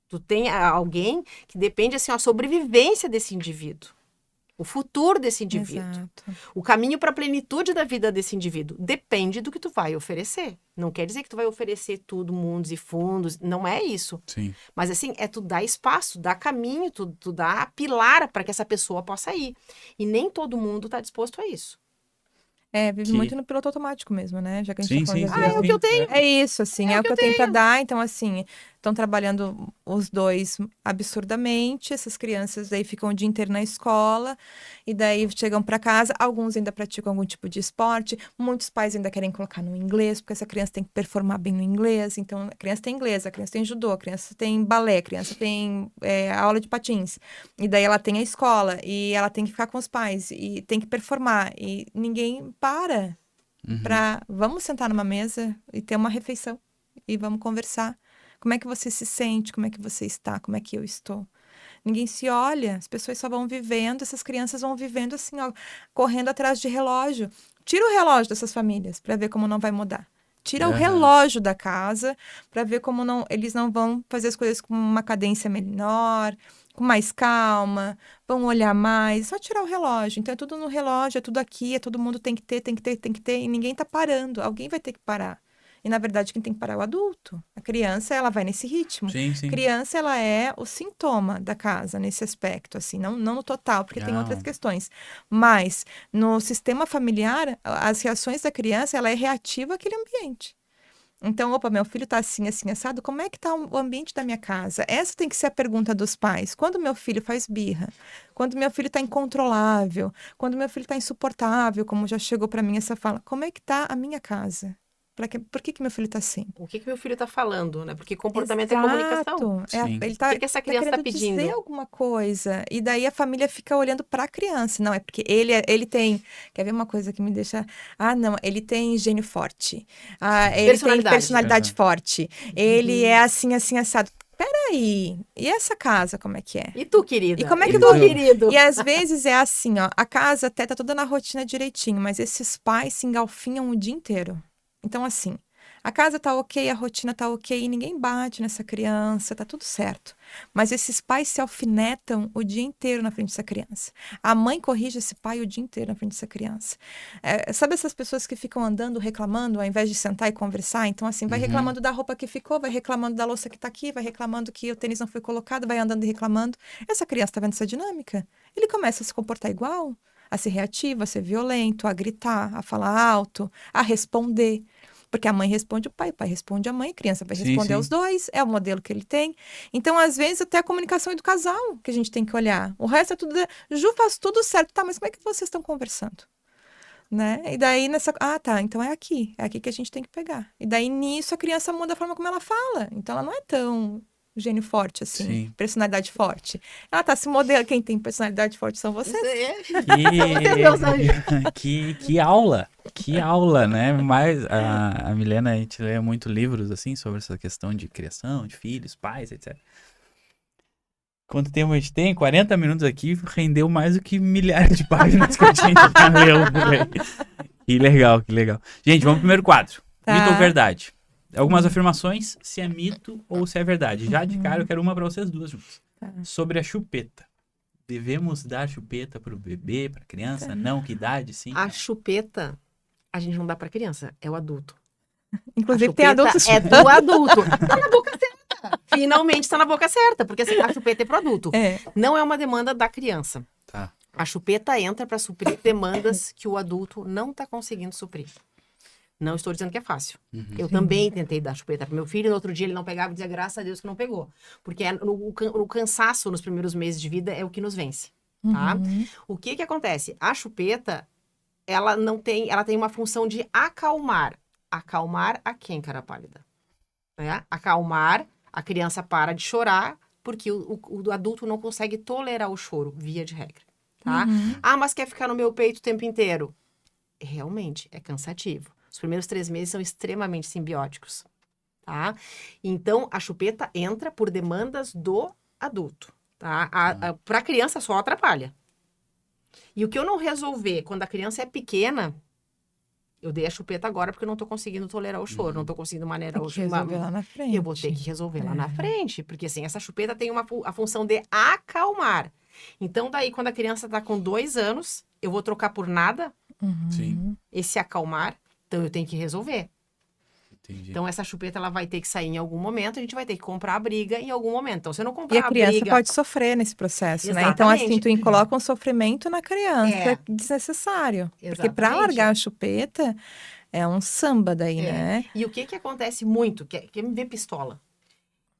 Tu tem alguém que depende, assim, a sobrevivência desse indivíduo. O futuro desse indivíduo. Exato. O caminho para a plenitude da vida desse indivíduo depende do que tu vai oferecer. Não quer dizer que tu vai oferecer tudo, mundos e fundos. Não é isso. Sim. Mas, assim, tu dar espaço, dar caminho, tu dar pilar para que essa pessoa possa ir. E nem todo mundo está disposto a isso. Vive muito no piloto automático mesmo, né? Já que a gente tá falando é o que eu tenho. É isso, assim, é o que eu tenho pra dar. Então, assim, estão trabalhando os dois absurdamente. Essas crianças aí ficam o dia inteiro na escola. E daí chegam pra casa. Alguns ainda praticam algum tipo de esporte. Muitos pais ainda querem colocar no inglês, porque essa criança tem que performar bem no inglês. Então, a criança tem inglês, a criança tem judô, a criança tem balé, a criança tem aula de patins. E daí ela tem a escola. E ela tem que ficar com os pais. E tem que performar. E ninguém para. Vamos sentar numa mesa e ter uma refeição e vamos conversar. Como é que você se sente? Como é que você está? Como é que eu estou? Ninguém se olha, as pessoas só vão vivendo, essas crianças vão vivendo assim, ó, correndo atrás de relógio. Tira o relógio dessas famílias para ver como não vai mudar. Tira o relógio da casa para ver como eles não vão fazer as coisas com uma cadência menor, com mais calma, vão olhar mais, só tirar o relógio. Então é tudo no relógio, é tudo aqui, todo mundo tem que ter, e ninguém tá parando, alguém vai ter que parar. E na verdade quem tem que parar é o adulto. A criança, ela vai nesse ritmo. Sim. A criança, ela é o sintoma da casa nesse aspecto, assim, não no total, porque tem outras questões. Mas no sistema familiar, as reações da criança, ela é reativa àquele ambiente. Então, meu filho tá assim, assim, assado, como é que tá o ambiente da minha casa? Essa tem que ser a pergunta dos pais. Quando meu filho faz birra, quando meu filho tá incontrolável, quando meu filho tá insuportável, como já chegou para mim essa fala, como é que tá a minha casa? Por que meu filho tá assim? O que meu filho tá falando, né? Porque comportamento é comunicação. Ele tá, o que essa criança tá pedindo? Dizer alguma coisa. E daí a família fica olhando pra criança. Não, é porque ele tem... Quer ver uma coisa que me deixa... não, ele tem gênio forte. Ele tem personalidade forte. Ele é assim, assim, assado. Peraí, e essa casa como é que é? E tu, querida? E como é que tu, querido? E às vezes é assim, ó, a casa até tá toda na rotina direitinho, mas esses pais se engalfinham o dia inteiro. Então, assim, a casa tá ok, a rotina tá ok, e ninguém bate nessa criança, tá tudo certo. Mas esses pais se alfinetam o dia inteiro na frente dessa criança. A mãe corrige esse pai o dia inteiro na frente dessa criança. Sabe essas pessoas que ficam andando, reclamando, ao invés de sentar e conversar? Então, assim, vai reclamando da roupa que ficou, vai reclamando da louça que tá aqui, vai reclamando que o tênis não foi colocado, vai andando e reclamando. Essa criança tá vendo essa dinâmica? Ele começa a se comportar igual, a ser reativo, a ser violento, a gritar, a falar alto, a responder. Porque a mãe responde o pai responde a mãe, a criança vai responder aos dois, é o modelo que ele tem. Então, às vezes, até a comunicação do casal que a gente tem que olhar. O resto é tudo... Ju faz tudo certo, tá, mas como é que vocês estão conversando? Né? E daí, então é aqui que a gente tem que pegar. E daí, nisso, a criança muda a forma como ela fala. Então, ela não é tão... gênio forte, assim, personalidade forte. Ela tá se modelando, quem tem personalidade forte são vocês. Que aula, né? Mas a Milena, a gente lê muito livros, assim, sobre essa questão de criação, de filhos, pais, etc. Quanto tempo a gente tem? 40 minutos aqui, rendeu mais do que milhares de páginas que a gente já leu por aí. Que legal, que legal. Gente, vamos pro primeiro quadro. Tá. Mito ou verdade? Algumas afirmações, se é mito ou se é verdade. Já de cara, eu quero uma pra vocês duas juntas. Tá. Sobre a chupeta. Devemos dar chupeta pro bebê, pra criança? Não, que idade, sim? A chupeta, a gente não dá pra criança, é o adulto. Inclusive, tem adultos. É do adulto. Tá na boca certa. Finalmente tá na boca certa. Porque assim, a chupeta é pro adulto. É. Não é uma demanda da criança. Tá. A chupeta entra para suprir demandas que o adulto não está conseguindo suprir. Não estou dizendo que é fácil. Eu também tentei dar chupeta para meu filho, no outro dia ele não pegava e dizia, graças a Deus que não pegou. Porque o cansaço nos primeiros meses de vida é o que nos vence. Tá? O que acontece? A chupeta, ela tem uma função de acalmar. Acalmar a quem, cara pálida? Né? Acalmar, a criança para de chorar, porque o adulto não consegue tolerar o choro, via de regra. Tá? Ah, mas quer ficar no meu peito o tempo inteiro? Realmente, é cansativo. Os primeiros 3 meses são extremamente simbióticos. Tá? Então, a chupeta entra por demandas do adulto. Tá? Para a criança só atrapalha. E o que eu não resolver quando a criança é pequena, eu dei a chupeta agora porque eu não tô conseguindo tolerar o choro, não tô conseguindo maneirar o choro. Resolver lá na frente. Eu vou ter que resolver lá na frente, porque assim, essa chupeta tem a função de acalmar. Então, daí, quando a criança tá com 2 anos, eu vou trocar por nada Sim. esse acalmar, então eu tenho que resolver. Entendi. Então, essa chupeta, ela vai ter que sair em algum momento, a gente vai ter que comprar a briga em algum momento. Então, se eu não comprar E a criança briga... pode sofrer nesse processo, né? Exatamente. Então, assim, tu coloca um sofrimento na criança É. desnecessário. Porque Exatamente. para largar a chupeta, é um samba daí, né? E o que acontece muito, que me vê pistola.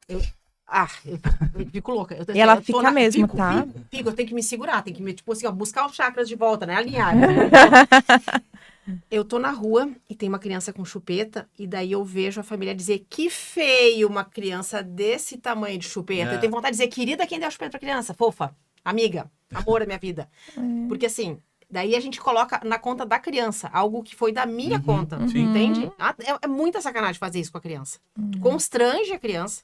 Eu fico louca. E ela fica mesmo, tá? Fico, eu tenho que me segurar, tenho que, tipo assim, ó, buscar os chakras de volta, né? Alinhar. Eu tô na rua e tem uma criança com chupeta, e daí eu vejo a família dizer, que feio uma criança desse tamanho de chupeta. Eu tenho vontade de dizer, querida, quem deu a chupeta pra criança? Fofa, amiga, amor da minha vida. Porque assim, daí a gente coloca na conta da criança, algo que foi da minha conta, entende? É muita sacanagem fazer isso com a criança. Constrange a criança.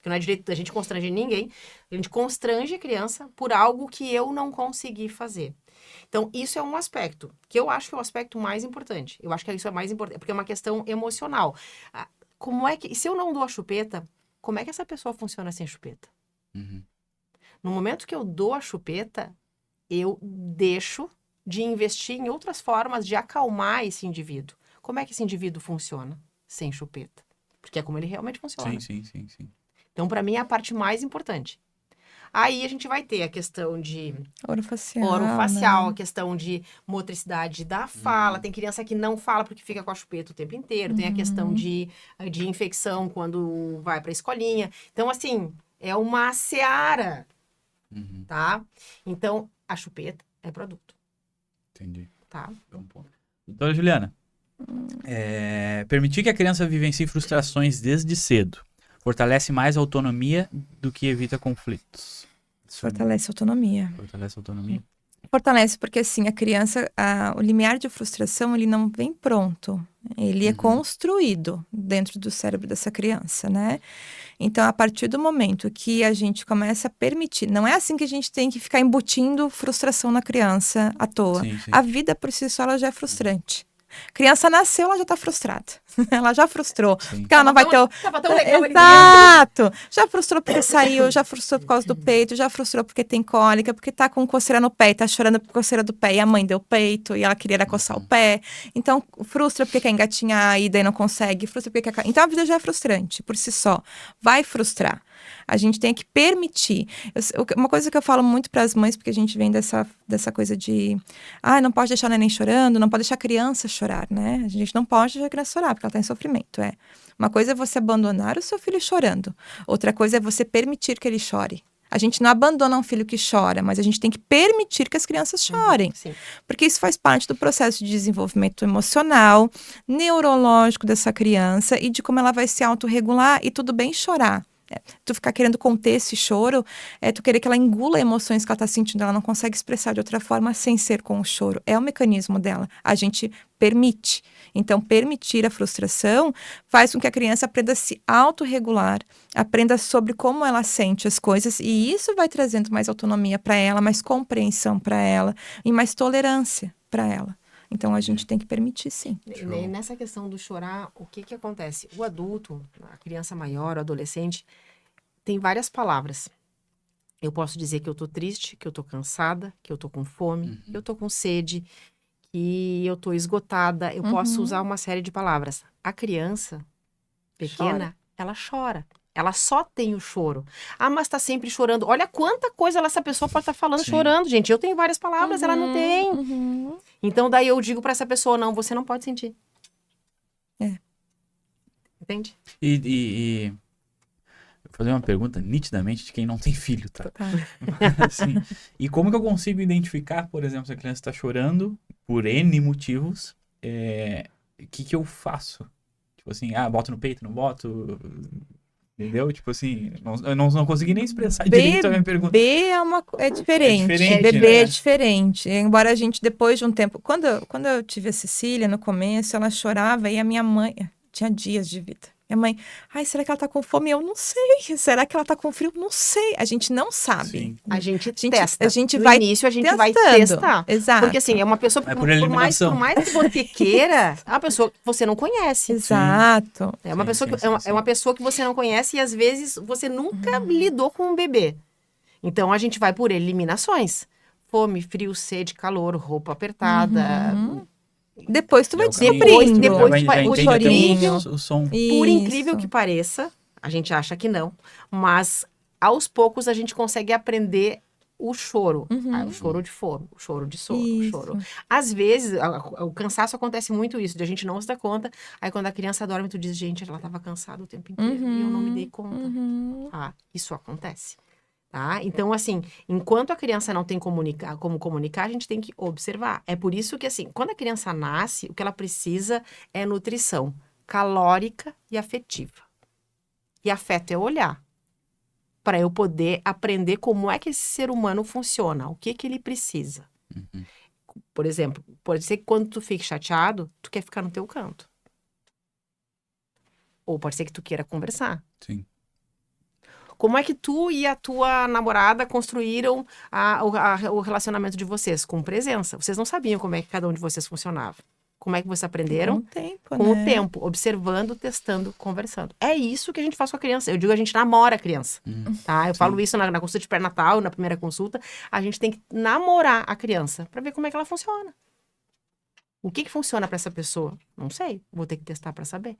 Que não é direito da gente constranger ninguém, a gente constrange a criança por algo que eu não consegui fazer. Então, isso é um aspecto, que eu acho que é o aspecto mais importante. Eu acho que isso é mais importante, porque é uma questão emocional. Como é que, se eu não dou a chupeta, como é que essa pessoa funciona sem a chupeta? No momento que eu dou a chupeta, eu deixo de investir em outras formas de acalmar esse indivíduo. Como é que esse indivíduo funciona sem chupeta? Porque é como ele realmente funciona. Sim. Então, para mim, é a parte mais importante. Aí, a gente vai ter a questão de orofacial, né? a questão de motricidade da fala. Tem criança que não fala porque fica com a chupeta o tempo inteiro. Tem a questão de infecção quando vai para a escolinha. Então, assim, é uma seara, tá? Então, a chupeta é produto. Entendi. Tá? Bom ponto. Doutora Juliana, permitir que a criança vivencie frustrações desde cedo fortalece mais a autonomia do que evita conflitos. Fortalece a autonomia. Fortalece a autonomia? Fortalece porque, assim, a criança, o limiar de frustração, ele não vem pronto. Ele é construído dentro do cérebro dessa criança, né? Então, a partir do momento que a gente começa a permitir... Não é assim que a gente tem que ficar embutindo frustração na criança à toa. Sim. A vida, por si só, ela já é frustrante. Criança nasceu, ela já tá frustrada. Ela já frustrou. Sim. Porque ela não vai ter... Tava tão legal ele Exato! Já frustrou porque saiu, já frustrou por causa do peito, já frustrou porque tem cólica, porque tá com coceira no pé, tá chorando por coceira do pé, e a mãe deu peito, e ela queria coçar o pé. Então, frustra porque quer engatinhar e daí não consegue, frustra porque quer... Então, a vida já é frustrante, por si só. Vai frustrar. A gente tem que permitir. Uma coisa que eu falo muito para as mães, porque a gente vem dessa coisa de... não pode deixar o neném chorando, não pode deixar a criança chorar, né? A gente não pode deixar a criança chorar, porque ela tá em sofrimento. Uma coisa é você abandonar o seu filho chorando. Outra coisa é você permitir que ele chore. A gente não abandona um filho que chora, mas a gente tem que permitir que as crianças chorem. Sim. Porque isso faz parte do processo de desenvolvimento emocional, neurológico dessa criança e de como ela vai se autorregular, e tudo bem chorar. Tu ficar querendo conter esse choro, tu querer que ela engula emoções que ela tá sentindo, ela não consegue expressar de outra forma sem ser com o choro. É o mecanismo dela. A gente permite. Então, permitir a frustração faz com que a criança aprenda a se autorregular, aprenda sobre como ela sente as coisas, e isso vai trazendo mais autonomia para ela, mais compreensão para ela e mais tolerância para ela. Então, a gente tem que permitir, sim. E nessa questão do chorar, o que acontece? O adulto, a criança maior, o adolescente, tem várias palavras. Eu posso dizer que eu tô triste, que eu tô cansada, que eu tô com fome, que eu tô com sede, que eu tô esgotada. Eu posso usar uma série de palavras. A criança pequena, ela chora. Ela só tem o choro. Ah, mas tá sempre chorando. Olha quanta coisa essa pessoa pode estar falando chorando, gente. Eu tenho várias palavras, ela não tem. Então, daí eu digo pra essa pessoa, não, você não pode sentir. Entende? E vou fazer uma pergunta nitidamente de quem não tem filho, tá? Assim, e como que eu consigo identificar, por exemplo, se a criança está chorando por N motivos, o que eu faço? Tipo assim, boto no peito, não boto... Entendeu? Tipo assim, eu não consegui nem expressar direito a minha pergunta. Bebê é diferente. Bebê, né? É diferente. Embora a gente, depois de um tempo... Quando eu tive a Cecília, no começo, ela chorava e a minha mãe... Tinha dias de vida. Minha mãe, será que ela tá com fome? Eu não sei. Será que ela tá com frio? Não sei. A gente não sabe. Sim. A gente testa. A gente no vai início, a gente testando. vai testar. Exato. Porque assim, é uma pessoa, por mais que você queira, é uma pessoa que você não conhece. Exato. É uma pessoa é uma pessoa que você não conhece e às vezes você nunca lidou com um bebê. Então a gente vai por eliminações. Fome, frio, sede, calor, roupa apertada. Depois tu vai descobrindo. Depois o chorinho. O som. Por incrível que pareça, a gente acha que não, mas aos poucos a gente consegue aprender o choro. O choro de fome, o choro de sono, o choro. Às vezes, o cansaço acontece muito isso, de a gente não se dar conta. Aí quando a criança dorme, tu diz, gente, ela estava cansada o tempo inteiro e eu não me dei conta. Isso acontece. Tá? Então, assim, enquanto a criança não tem como comunicar, a gente tem que observar. É por isso que, assim, quando a criança nasce, o que ela precisa é nutrição calórica e afetiva. E afeto é olhar, para eu poder aprender como é que esse ser humano funciona, o que ele precisa. Por exemplo, pode ser que quando tu fique chateado, tu quer ficar no teu canto. Ou pode ser que tu queira conversar. Sim. Como é que tu e a tua namorada construíram o relacionamento de vocês? Com presença. Vocês não sabiam como é que cada um de vocês funcionava. Como é que vocês aprenderam? Com o tempo, observando, testando, conversando. É isso que a gente faz com a criança. Eu digo, a gente namora a criança. Tá? Eu falo isso na consulta de pré-natal, na primeira consulta. A gente tem que namorar a criança para ver como é que ela funciona. O que funciona para essa pessoa? Não sei. Vou ter que testar para saber.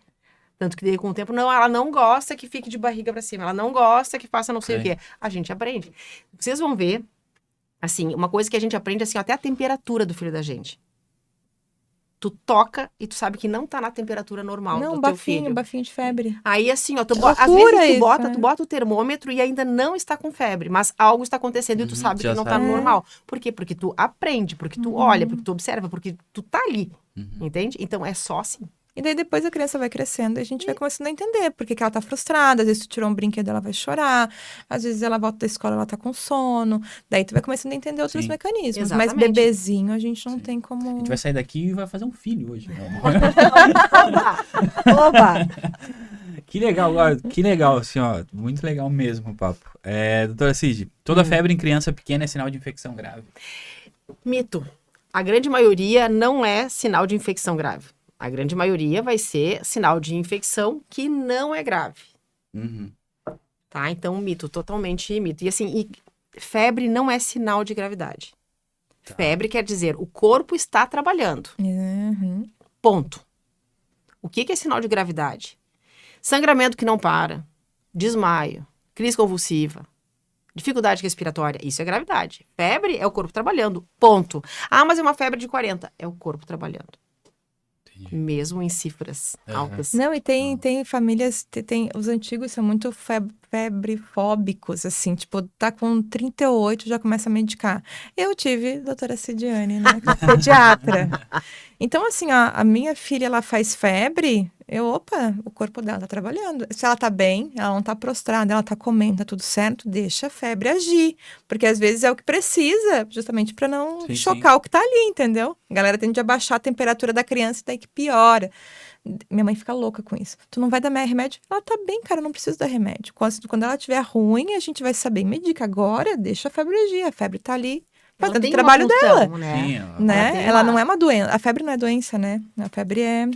Tanto que daí com o tempo, não, ela não gosta que fique de barriga pra cima. Ela não gosta que faça não sei o quê. A gente aprende. Vocês vão ver, assim, uma coisa que a gente aprende, assim, até a temperatura do filho da gente. Tu toca e tu sabe que não tá na temperatura normal do teu filho. Bafinho de febre. Aí, assim, ó, às vezes tu bota o termômetro e ainda não está com febre, mas algo está acontecendo e tu sabe que não tá normal. Por quê? Porque tu aprende, porque tu olha, porque tu observa, porque tu tá ali. Entende? Então, é só assim. E daí depois a criança vai crescendo e a gente vai começando a entender porque que ela tá frustrada. Às vezes tu tirou um brinquedo, ela vai chorar. Às vezes ela volta da escola, ela tá com sono. Daí tu vai começando a entender outros mecanismos. Exatamente. Mas bebezinho a gente não tem como... A gente vai sair daqui e vai fazer um filho hoje. Oba! Que legal, assim, ó. Muito legal mesmo o papo. Doutora Cid, toda febre em criança pequena é sinal de infecção grave? Mito. A grande maioria não é sinal de infecção grave. A grande maioria vai ser sinal de infecção que não é grave. Tá? Então, mito, totalmente mito. E assim, febre não é sinal de gravidade. Tá. Febre quer dizer, o corpo está trabalhando. Ponto. O que é sinal de gravidade? Sangramento que não para, desmaio, crise convulsiva, dificuldade respiratória, isso é gravidade. Febre é o corpo trabalhando, ponto. Mas é uma febre de 40, é o corpo trabalhando. Mesmo em cifras altas. Não, e tem famílias, os antigos são muito febrefóbicos, assim, tipo, tá com 38, já começa a medicar. Eu tive doutora Cidiane, né, que é pediatra. Então, assim, a minha filha, ela faz febre, o corpo dela tá trabalhando. Se ela tá bem, ela não tá prostrada, ela tá comendo, tá tudo certo, deixa a febre agir. Porque às vezes é o que precisa, justamente para não chocar o que tá ali, entendeu? A galera tende a baixar a temperatura da criança e daí que piora. Minha mãe fica louca com isso. Tu não vai dar mais remédio? Ela tá bem, cara, eu não preciso dar remédio. Quando ela estiver ruim, a gente vai saber. Medica agora, deixa a febre agir. A febre tá ali fazendo o trabalho dela. Né? Ela não é uma doença. A febre não é doença, né? A febre é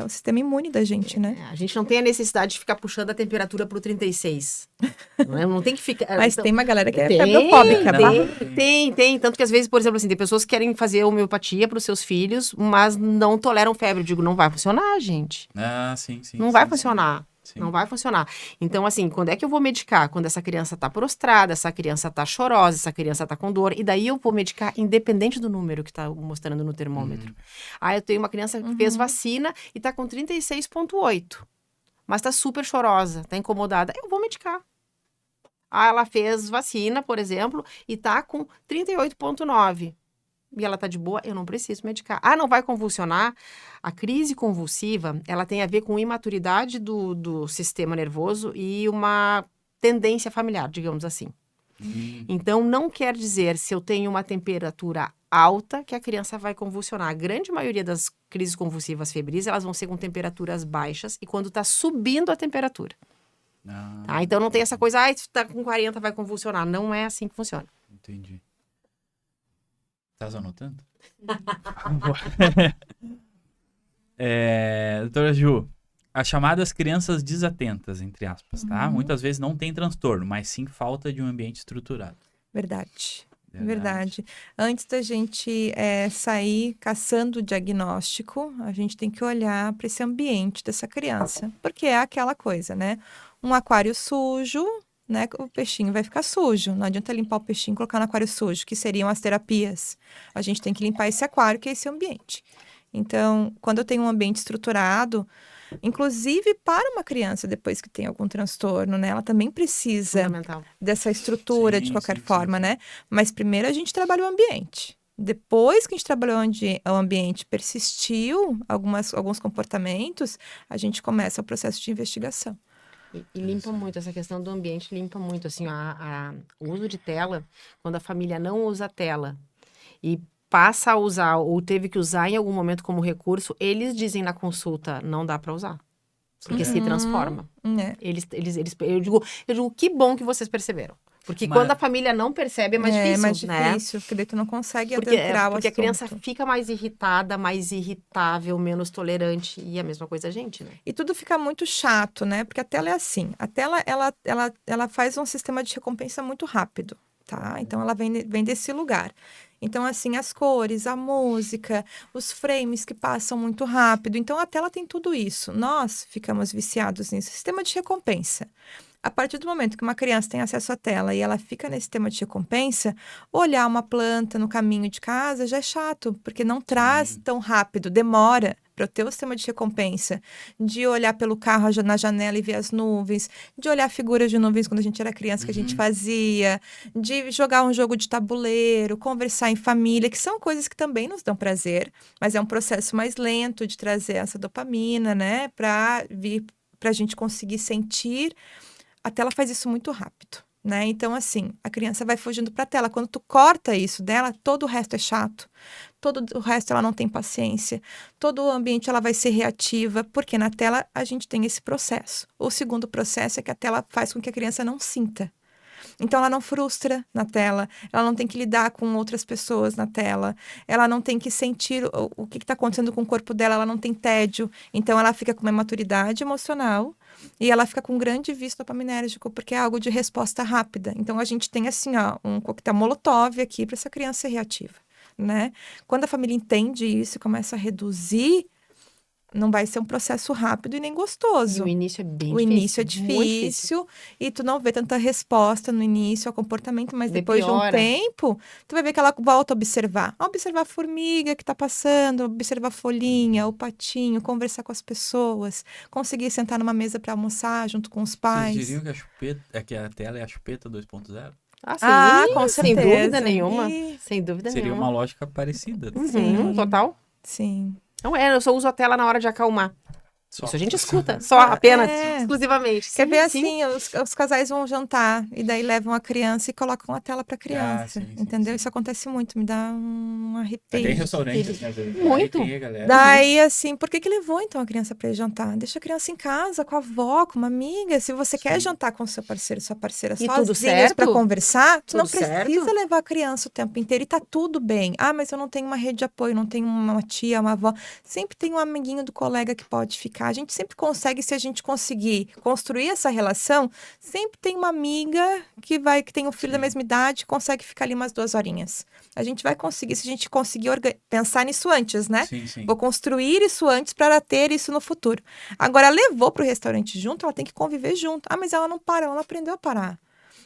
o sistema imune da gente, né? A gente não tem a necessidade de ficar puxando a temperatura pro 36. Não tem que ficar... Mas então, tem uma galera que é febrofóbica. Tem. Tanto que às vezes, por exemplo, assim, tem pessoas que querem fazer homeopatia pros seus filhos, mas não toleram febre. Eu digo, não vai funcionar, gente. Sim. Não vai funcionar. Não vai funcionar. Então, assim, quando é que eu vou medicar? Quando essa criança tá prostrada, essa criança tá chorosa, essa criança tá com dor. E daí eu vou medicar independente do número que tá mostrando no termômetro. Eu tenho uma criança que fez vacina e tá com 36,8. Mas tá super chorosa, tá incomodada. Eu vou medicar. Ela fez vacina, por exemplo, e tá com 38,9. E ela tá de boa, eu não preciso medicar. Não vai convulsionar? A crise convulsiva, ela tem a ver com imaturidade do sistema nervoso e uma tendência familiar, digamos assim. Então, não quer dizer, se eu tenho uma temperatura alta, que a criança vai convulsionar. A grande maioria das crises convulsivas febris, elas vão ser com temperaturas baixas e quando tá subindo a temperatura. Tá? Então, não tem essa coisa, se tá com 40 vai convulsionar. Não é assim que funciona. Entendi. Estás anotando? Doutora Ju, as chamadas crianças desatentas, entre aspas, tá? Muitas vezes não tem transtorno, mas sim falta de um ambiente estruturado. Verdade. Antes da gente sair caçando o diagnóstico, a gente tem que olhar para esse ambiente dessa criança. Porque é aquela coisa, né? Um aquário sujo, né, o peixinho vai ficar sujo. Não adianta limpar o peixinho e colocar no aquário sujo, que seriam as terapias. A gente tem que limpar esse aquário, que é esse ambiente. Então, quando eu tenho um ambiente estruturado, inclusive para uma criança, depois que tem algum transtorno, né, ela também precisa dessa estrutura de qualquer forma, né? Mas primeiro a gente trabalha o ambiente. Depois que a gente trabalhou o ambiente, persistiu alguns comportamentos, a gente começa o processo de investigação. E limpa muito, essa questão do ambiente limpa muito, assim, o uso de tela, quando a família não usa tela e passa a usar ou teve que usar em algum momento como recurso, eles dizem na consulta, não dá para usar, porque se transforma. Eu digo, que bom que vocês perceberam. Porque quando a família não percebe, é mais difícil, né? É mais difícil, porque daí tu não consegue adentrar o assunto. Porque a criança fica mais irritada, mais irritável, menos tolerante. E a mesma coisa a gente, né? E tudo fica muito chato, né? Porque a tela é assim. A tela, ela faz um sistema de recompensa muito rápido, tá? Então, ela vem desse lugar. Então, assim, as cores, a música, os frames que passam muito rápido. Então, a tela tem tudo isso. Nós ficamos viciados nisso. Sistema de recompensa. A partir do momento que uma criança tem acesso à tela e ela fica nesse sistema de recompensa, olhar uma planta no caminho de casa já é chato, porque não traz tão rápido, demora para eu ter o sistema de recompensa, de olhar pelo carro na janela e ver as nuvens, de olhar figuras de nuvens quando a gente era criança que a gente fazia, de jogar um jogo de tabuleiro, conversar em família, que são coisas que também nos dão prazer, mas é um processo mais lento de trazer essa dopamina, né, para a gente conseguir sentir. A tela faz isso muito rápido, né? Então, assim, a criança vai fugindo para a tela. Quando tu corta isso dela, todo o resto é chato. Todo o resto ela não tem paciência. Todo o ambiente ela vai ser reativa, porque na tela a gente tem esse processo. O segundo processo é que a tela faz com que a criança não sinta. Então, ela não frustra na tela, ela não tem que lidar com outras pessoas na tela, ela não tem que sentir o que está acontecendo com o corpo dela, ela não tem tédio. Então, ela fica com uma maturidade emocional e ela fica com um grande vício dopaminérgico, porque é algo de resposta rápida. Então, a gente tem, assim, um coquetel molotov aqui para essa criança ser reativa, né? Quando a família entende isso e começa a reduzir, não vai ser um processo rápido e nem gostoso. E o início é bem difícil. O início é difícil e tu não vê tanta resposta no início ao comportamento, mas depois de um tempo, tu vai ver que ela volta a observar. Observar a formiga que tá passando, observar a folhinha, o patinho, conversar com as pessoas, conseguir sentar numa mesa para almoçar junto com os pais. Vocês diriam que a tela é a chupeta 2.0? Com certeza. Sem dúvida nenhuma. Sem dúvida Seria nenhuma. uma lógica parecida. Sim, total. Sim. Não eu só uso a tela na hora de acalmar. Isso a gente escuta, só, apenas, exclusivamente. Quer ver assim, os casais vão jantar e daí levam a criança e colocam a tela pra criança, entendeu? Isso acontece muito, me dá um arrepio. Tem restaurantes, né? Muito. Daí, assim, por que levou então a criança pra ir jantar? Deixa a criança em casa, com a avó, com uma amiga. Se você quer jantar com seu parceiro, sua parceira sozinhos pra conversar, tu não precisa levar a criança o tempo inteiro e tá tudo bem. Ah, mas eu não tenho uma rede de apoio, não tenho uma tia, uma avó. Sempre tem um amiguinho do colega que pode ficar. A gente sempre consegue, se a gente conseguir construir essa relação, sempre tem uma amiga que tem um filho da mesma idade, consegue ficar ali umas 2 horinhas. A gente vai conseguir, se a gente conseguir pensar nisso antes, né? Sim. Vou construir isso antes para ter isso no futuro. Agora, levou para o restaurante junto, ela tem que conviver junto. Ah, mas ela não para, ela não aprendeu a parar.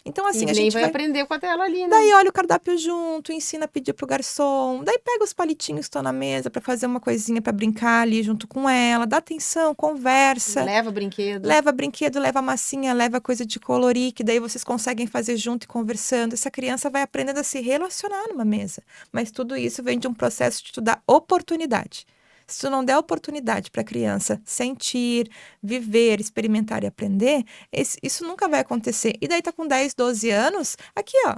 Então, assim, a gente vai aprender com a tela ali, né? Daí olha o cardápio junto, ensina a pedir pro garçom. Daí pega os palitinhos que estão na mesa para fazer uma coisinha para brincar ali junto com ela. Dá atenção, conversa. Leva brinquedo. Leva massinha, leva coisa de colorir, que daí vocês conseguem fazer junto e conversando. Essa criança vai aprendendo a se relacionar numa mesa. Mas tudo isso vem de um processo de tu dar oportunidade. Se tu não der oportunidade para a criança sentir, viver, experimentar e aprender, isso nunca vai acontecer. E daí tá com 10, 12 anos, aqui ó,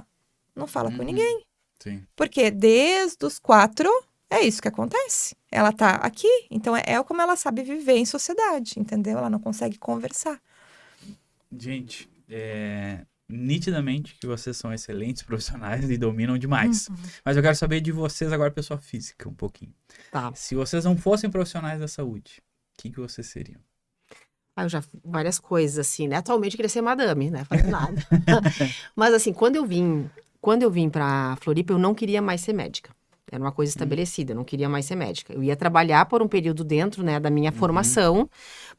não fala com ninguém. Sim. Porque desde os 4, é isso que acontece. Ela tá aqui, então é como ela sabe viver em sociedade, entendeu? Ela não consegue conversar. Gente, nitidamente que vocês são excelentes profissionais e dominam demais. Mas eu quero saber de vocês agora, pessoa física, um pouquinho. Tá. Se vocês não fossem profissionais da saúde, o que vocês seriam? Eu já várias coisas, assim, né? Atualmente eu queria ser madame, né? Fazer nada. Mas, assim, quando eu vim pra Floripa, eu não queria mais ser médica. Era uma coisa estabelecida, eu não queria mais ser médica. Eu ia trabalhar por um período dentro, né, da minha formação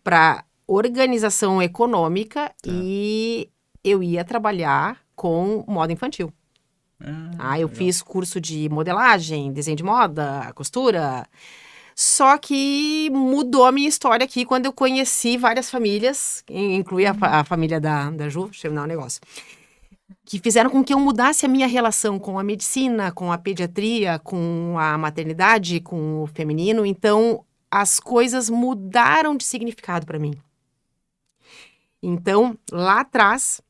para organização econômica e eu ia trabalhar com moda infantil. Eu fiz curso de modelagem, desenho de moda, costura. Só que mudou a minha história aqui quando eu conheci várias famílias, inclui a família da Ju, deixa eu terminar o negócio, que fizeram com que eu mudasse a minha relação com a medicina, com a pediatria, com a maternidade, com o feminino. Então, as coisas mudaram de significado para mim. Então, lá atrás,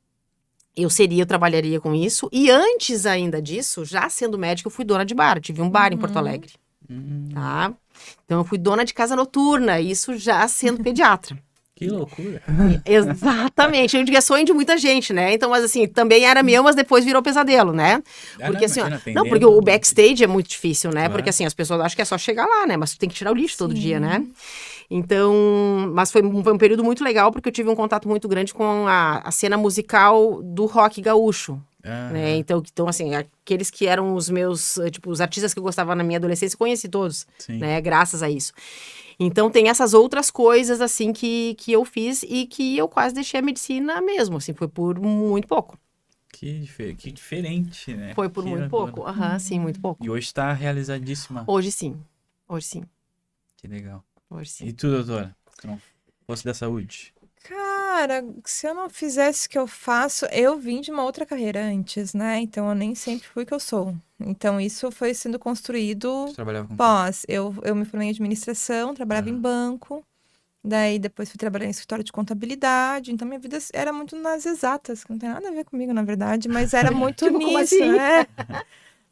eu trabalharia com isso. E antes ainda disso, já sendo médica, eu fui dona de bar. Eu tive um bar em Porto Alegre. Tá? Então, eu fui dona de casa noturna. Isso já sendo pediatra. Que loucura. Exatamente. Eu digo que é sonho de muita gente, né? Então, mas assim, também era meu, mas depois virou pesadelo, né? Porque assim, porque o backstage é muito difícil, né? Claro. Porque assim, as pessoas acham que é só chegar lá, né? Mas tu tem que tirar o lixo todo dia, né? Então, mas foi um período muito legal, porque eu tive um contato muito grande com a cena musical do rock gaúcho. Né? Então, assim, aqueles que eram os meus, tipo, os artistas que eu gostava na minha adolescência, eu conheci todos, né? Graças a isso. Então, tem essas outras coisas, assim, que eu fiz e que eu quase deixei a medicina mesmo, assim, foi por muito pouco. Que diferente, né? Foi por muito pouco, sim, muito pouco. E hoje tá realizadíssima. Hoje sim. Que legal. Hoje sim. E tu, doutora? Se não fosse da saúde? Cara, se eu não fizesse o que eu faço, eu vim de uma outra carreira antes, né? Então, eu nem sempre fui o que eu sou. Então, isso foi sendo construído pós. Eu me formei em administração, trabalhava em banco. Daí, depois fui trabalhar em escritório de contabilidade. Então, minha vida era muito nas exatas. Que não tem nada a ver comigo, na verdade. Mas era muito tipo, nisso, assim? né?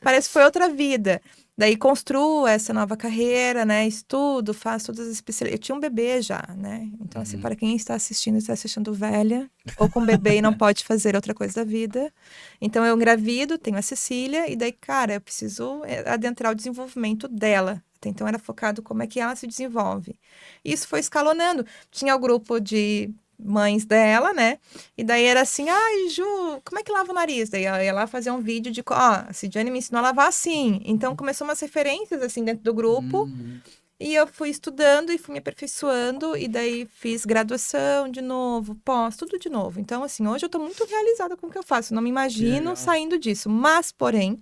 Parece que foi outra vida. Daí construo essa nova carreira, né? Estudo, faço todas as especialidades. Eu tinha um bebê já, né? Então, assim, para quem está assistindo velha, ou com bebê e não pode fazer outra coisa da vida. Então, eu engravido, tenho a Cecília, e daí, cara, eu preciso adentrar o desenvolvimento dela. Até então, era focado como é que ela se desenvolve. Isso foi escalonando. Tinha o grupo de mães dela, né? E daí era assim, ai, Ju, como é que lava o nariz? Daí ela ia lá fazer um vídeo de, a Cidiane me ensinou a lavar assim. Então, começou umas referências, assim, dentro do grupo. E eu fui estudando e fui me aperfeiçoando. E daí fiz graduação de novo, pós, tudo de novo. Então, assim, hoje eu tô muito realizada com o que eu faço. Não me imagino saindo disso. Mas, porém,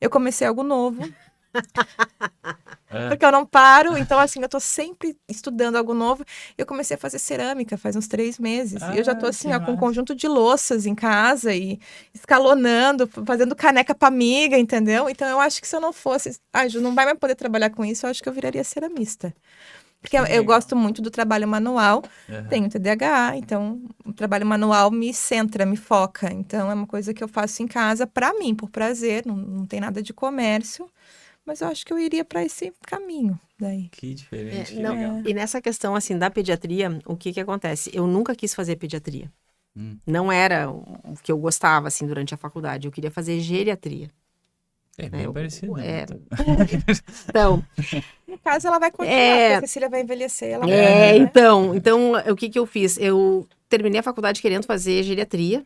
eu comecei algo novo. Porque eu não paro, então assim, eu tô sempre estudando algo novo. Eu comecei a fazer cerâmica faz uns 3 meses. E eu já tô assim, com um conjunto de louças em casa e escalonando, fazendo caneca pra amiga, entendeu? Então eu acho que se eu não fosse, Ju, não vai mais poder trabalhar com isso, eu acho que eu viraria ceramista. Porque eu gosto muito do trabalho manual, tenho TDAH, então o trabalho manual me centra, me foca. Então é uma coisa que eu faço em casa para mim, por prazer, não tem nada de comércio. Mas eu acho que eu iria para esse caminho daí. Que diferente, que legal. E nessa questão, assim, da pediatria, o que acontece? Eu nunca quis fazer pediatria. Não era o que eu gostava, assim, durante a faculdade. Eu queria fazer geriatria. É bem parecido. Então... No caso, ela vai continuar, porque a Cecília vai envelhecer. Ela vai, né? Então, o que eu fiz? Eu terminei a faculdade querendo fazer geriatria.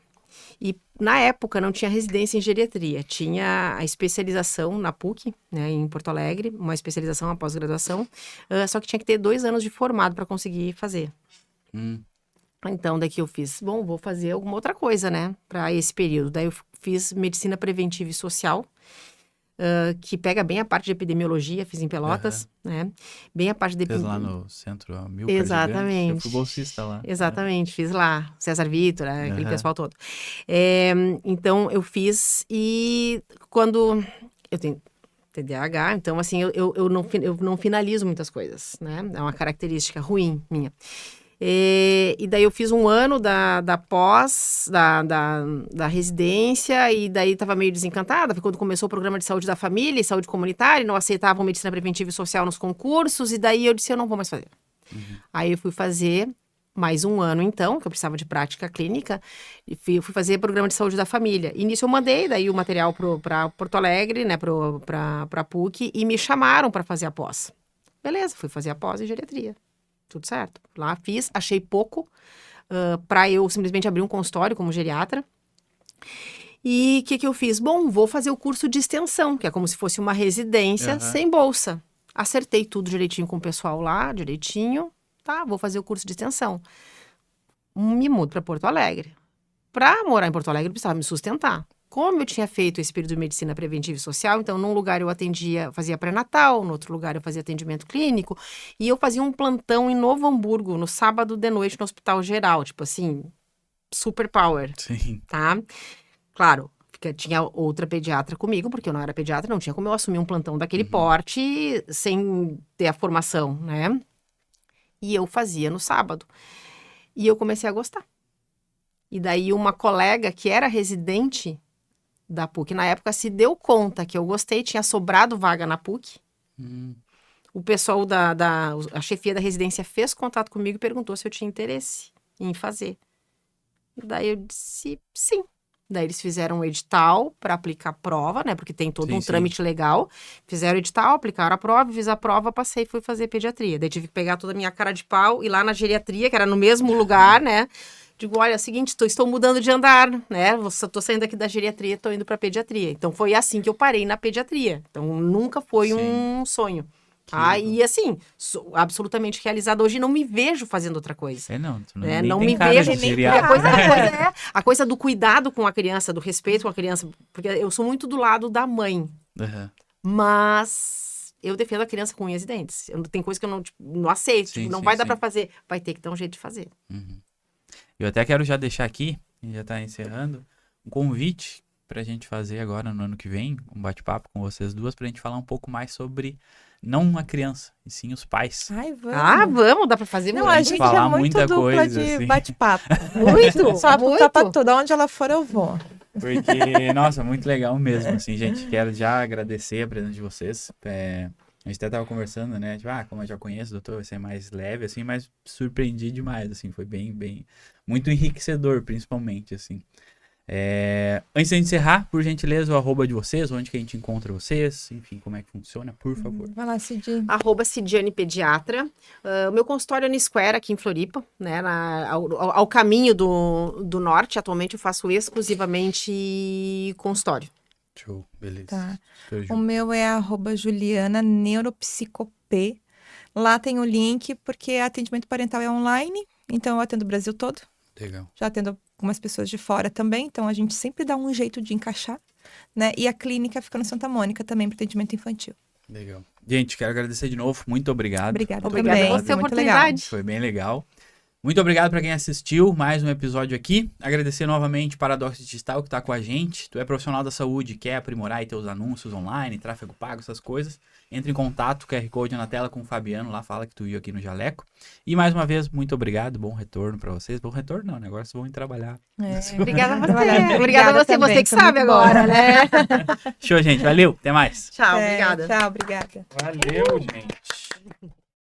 E, na época, não tinha residência em geriatria. Tinha a especialização na PUC, né, em Porto Alegre, uma especialização, uma pós-graduação. Só que tinha que ter 2 anos de formado para conseguir fazer. Então, daqui eu fiz, vou fazer alguma outra coisa, né, para esse período. Daí eu fiz medicina preventiva e social, que pega bem a parte de epidemiologia, fiz em Pelotas, né, bem a parte de... Fez lá no centro, a Milcar. Exatamente. Eu fui bolsista lá. Exatamente, fiz lá, César Vitor, aquele pessoal todo. Então, eu fiz e quando... Eu tenho TDAH, então, assim, eu não finalizo muitas coisas, né, é uma característica ruim minha. E daí eu fiz 1 ano da pós, da residência, e daí estava meio desencantada, foi quando começou o programa de saúde da família e saúde comunitária, não aceitavam medicina preventiva e social nos concursos, e daí eu disse, eu não vou mais fazer. Aí eu fui fazer mais 1 ano, então, que eu precisava de prática clínica, e fui fazer programa de saúde da família. E nisso eu mandei daí o material para Porto Alegre, né, para PUC, e me chamaram para fazer a pós. Beleza, fui fazer a pós em geriatria. Tudo certo. Lá fiz, achei pouco para eu simplesmente abrir um consultório como geriatra. E o que eu fiz? Vou fazer o curso de extensão, que é como se fosse uma residência sem bolsa. Acertei tudo direitinho com o pessoal lá, direitinho. Tá, vou fazer o curso de extensão. Me mudo para Porto Alegre. Para morar em Porto Alegre, eu precisava me sustentar. Como eu tinha feito esse período de medicina preventiva e social, então num lugar eu fazia pré-natal, no outro lugar eu fazia atendimento clínico, e eu fazia um plantão em Novo Hamburgo, no sábado de noite no Hospital Geral, tipo assim, super power. Sim. Tá? Claro, tinha outra pediatra comigo, porque eu não era pediatra, não tinha como eu assumir um plantão daquele porte sem ter a formação, né? E eu fazia no sábado. E eu comecei a gostar. E daí uma colega que era residente da PUC, na época, se deu conta que eu gostei, tinha sobrado vaga na PUC. O pessoal a chefia da residência fez contato comigo e perguntou se eu tinha interesse em fazer. E daí eu disse sim. Daí eles fizeram um edital para aplicar a prova, né? Porque tem todo um trâmite legal. Fizeram o edital, aplicaram a prova, fiz a prova, passei e fui fazer pediatria. Daí tive que pegar toda a minha cara de pau e ir lá na geriatria, que era no mesmo lugar, né? Digo, olha, é o seguinte, estou mudando de andar, né? Estou saindo aqui da geriatria, estou indo para pediatria. Então, foi assim que eu parei na pediatria. Então, nunca foi um sonho. E assim, sou absolutamente realizada. Hoje não me vejo fazendo outra coisa. Não me vejo. A coisa do cuidado com a criança, do respeito com a criança, porque eu sou muito do lado da mãe. Mas eu defendo a criança com unhas e dentes. Tem coisa que eu não aceito. Não vai dar para fazer. Vai ter que dar um jeito de fazer. Eu até quero já deixar aqui, já está encerrando, um convite para a gente fazer agora no ano que vem, um bate-papo com vocês duas, para a gente falar um pouco mais sobre, não a criança, e sim os pais. Ai, vamos. Vamos, dá para fazer muito. Não, a gente falar é muito dupla coisa, de assim. Bate-papo. Muito, só para tudo, onde ela for eu vou. Porque, nossa, muito legal mesmo, assim, gente, quero já agradecer a presença de vocês, a gente até tava conversando, né, tipo, como eu já conheço, doutor, vai ser mais leve, assim, mas surpreendi demais, assim, foi bem, muito enriquecedor, principalmente, assim. Antes de encerrar, por gentileza, o arroba de vocês, onde que a gente encontra vocês, enfim, como é que funciona, por favor. Vai lá, Cid. @Cidiane Pediatra. O meu consultório é no Square, aqui em Floripa, né, ao caminho do norte. Atualmente eu faço exclusivamente consultório. Show, beleza. Tá. O meu é @JulianaNeuropsicop. Lá tem o link, porque atendimento parental é online, então eu atendo o Brasil todo. Legal. Já atendo algumas pessoas de fora também, então a gente sempre dá um jeito de encaixar, né? E a clínica fica no Santa Mônica também para atendimento infantil. Legal. Gente, quero agradecer de novo, muito obrigado. Obrigada também. Foi muito legal. Foi bem legal. Muito obrigado para quem assistiu mais um episódio aqui. Agradecer novamente para a Paradox Digital que está com a gente. Tu é profissional da saúde, quer aprimorar aí teus anúncios online, tráfego pago, essas coisas. Entre em contato, QR Code na tela com o Fabiano lá, fala que tu viu aqui no Jaleco. E mais uma vez, muito obrigado, bom retorno para vocês. Bom retorno não, né? Agora vocês vão ir trabalhar. Obrigada a você. Obrigada a você, também, você que sabe agora, né? Show, gente. Valeu, até mais. Tchau, obrigada. Tchau, obrigada. Valeu, gente.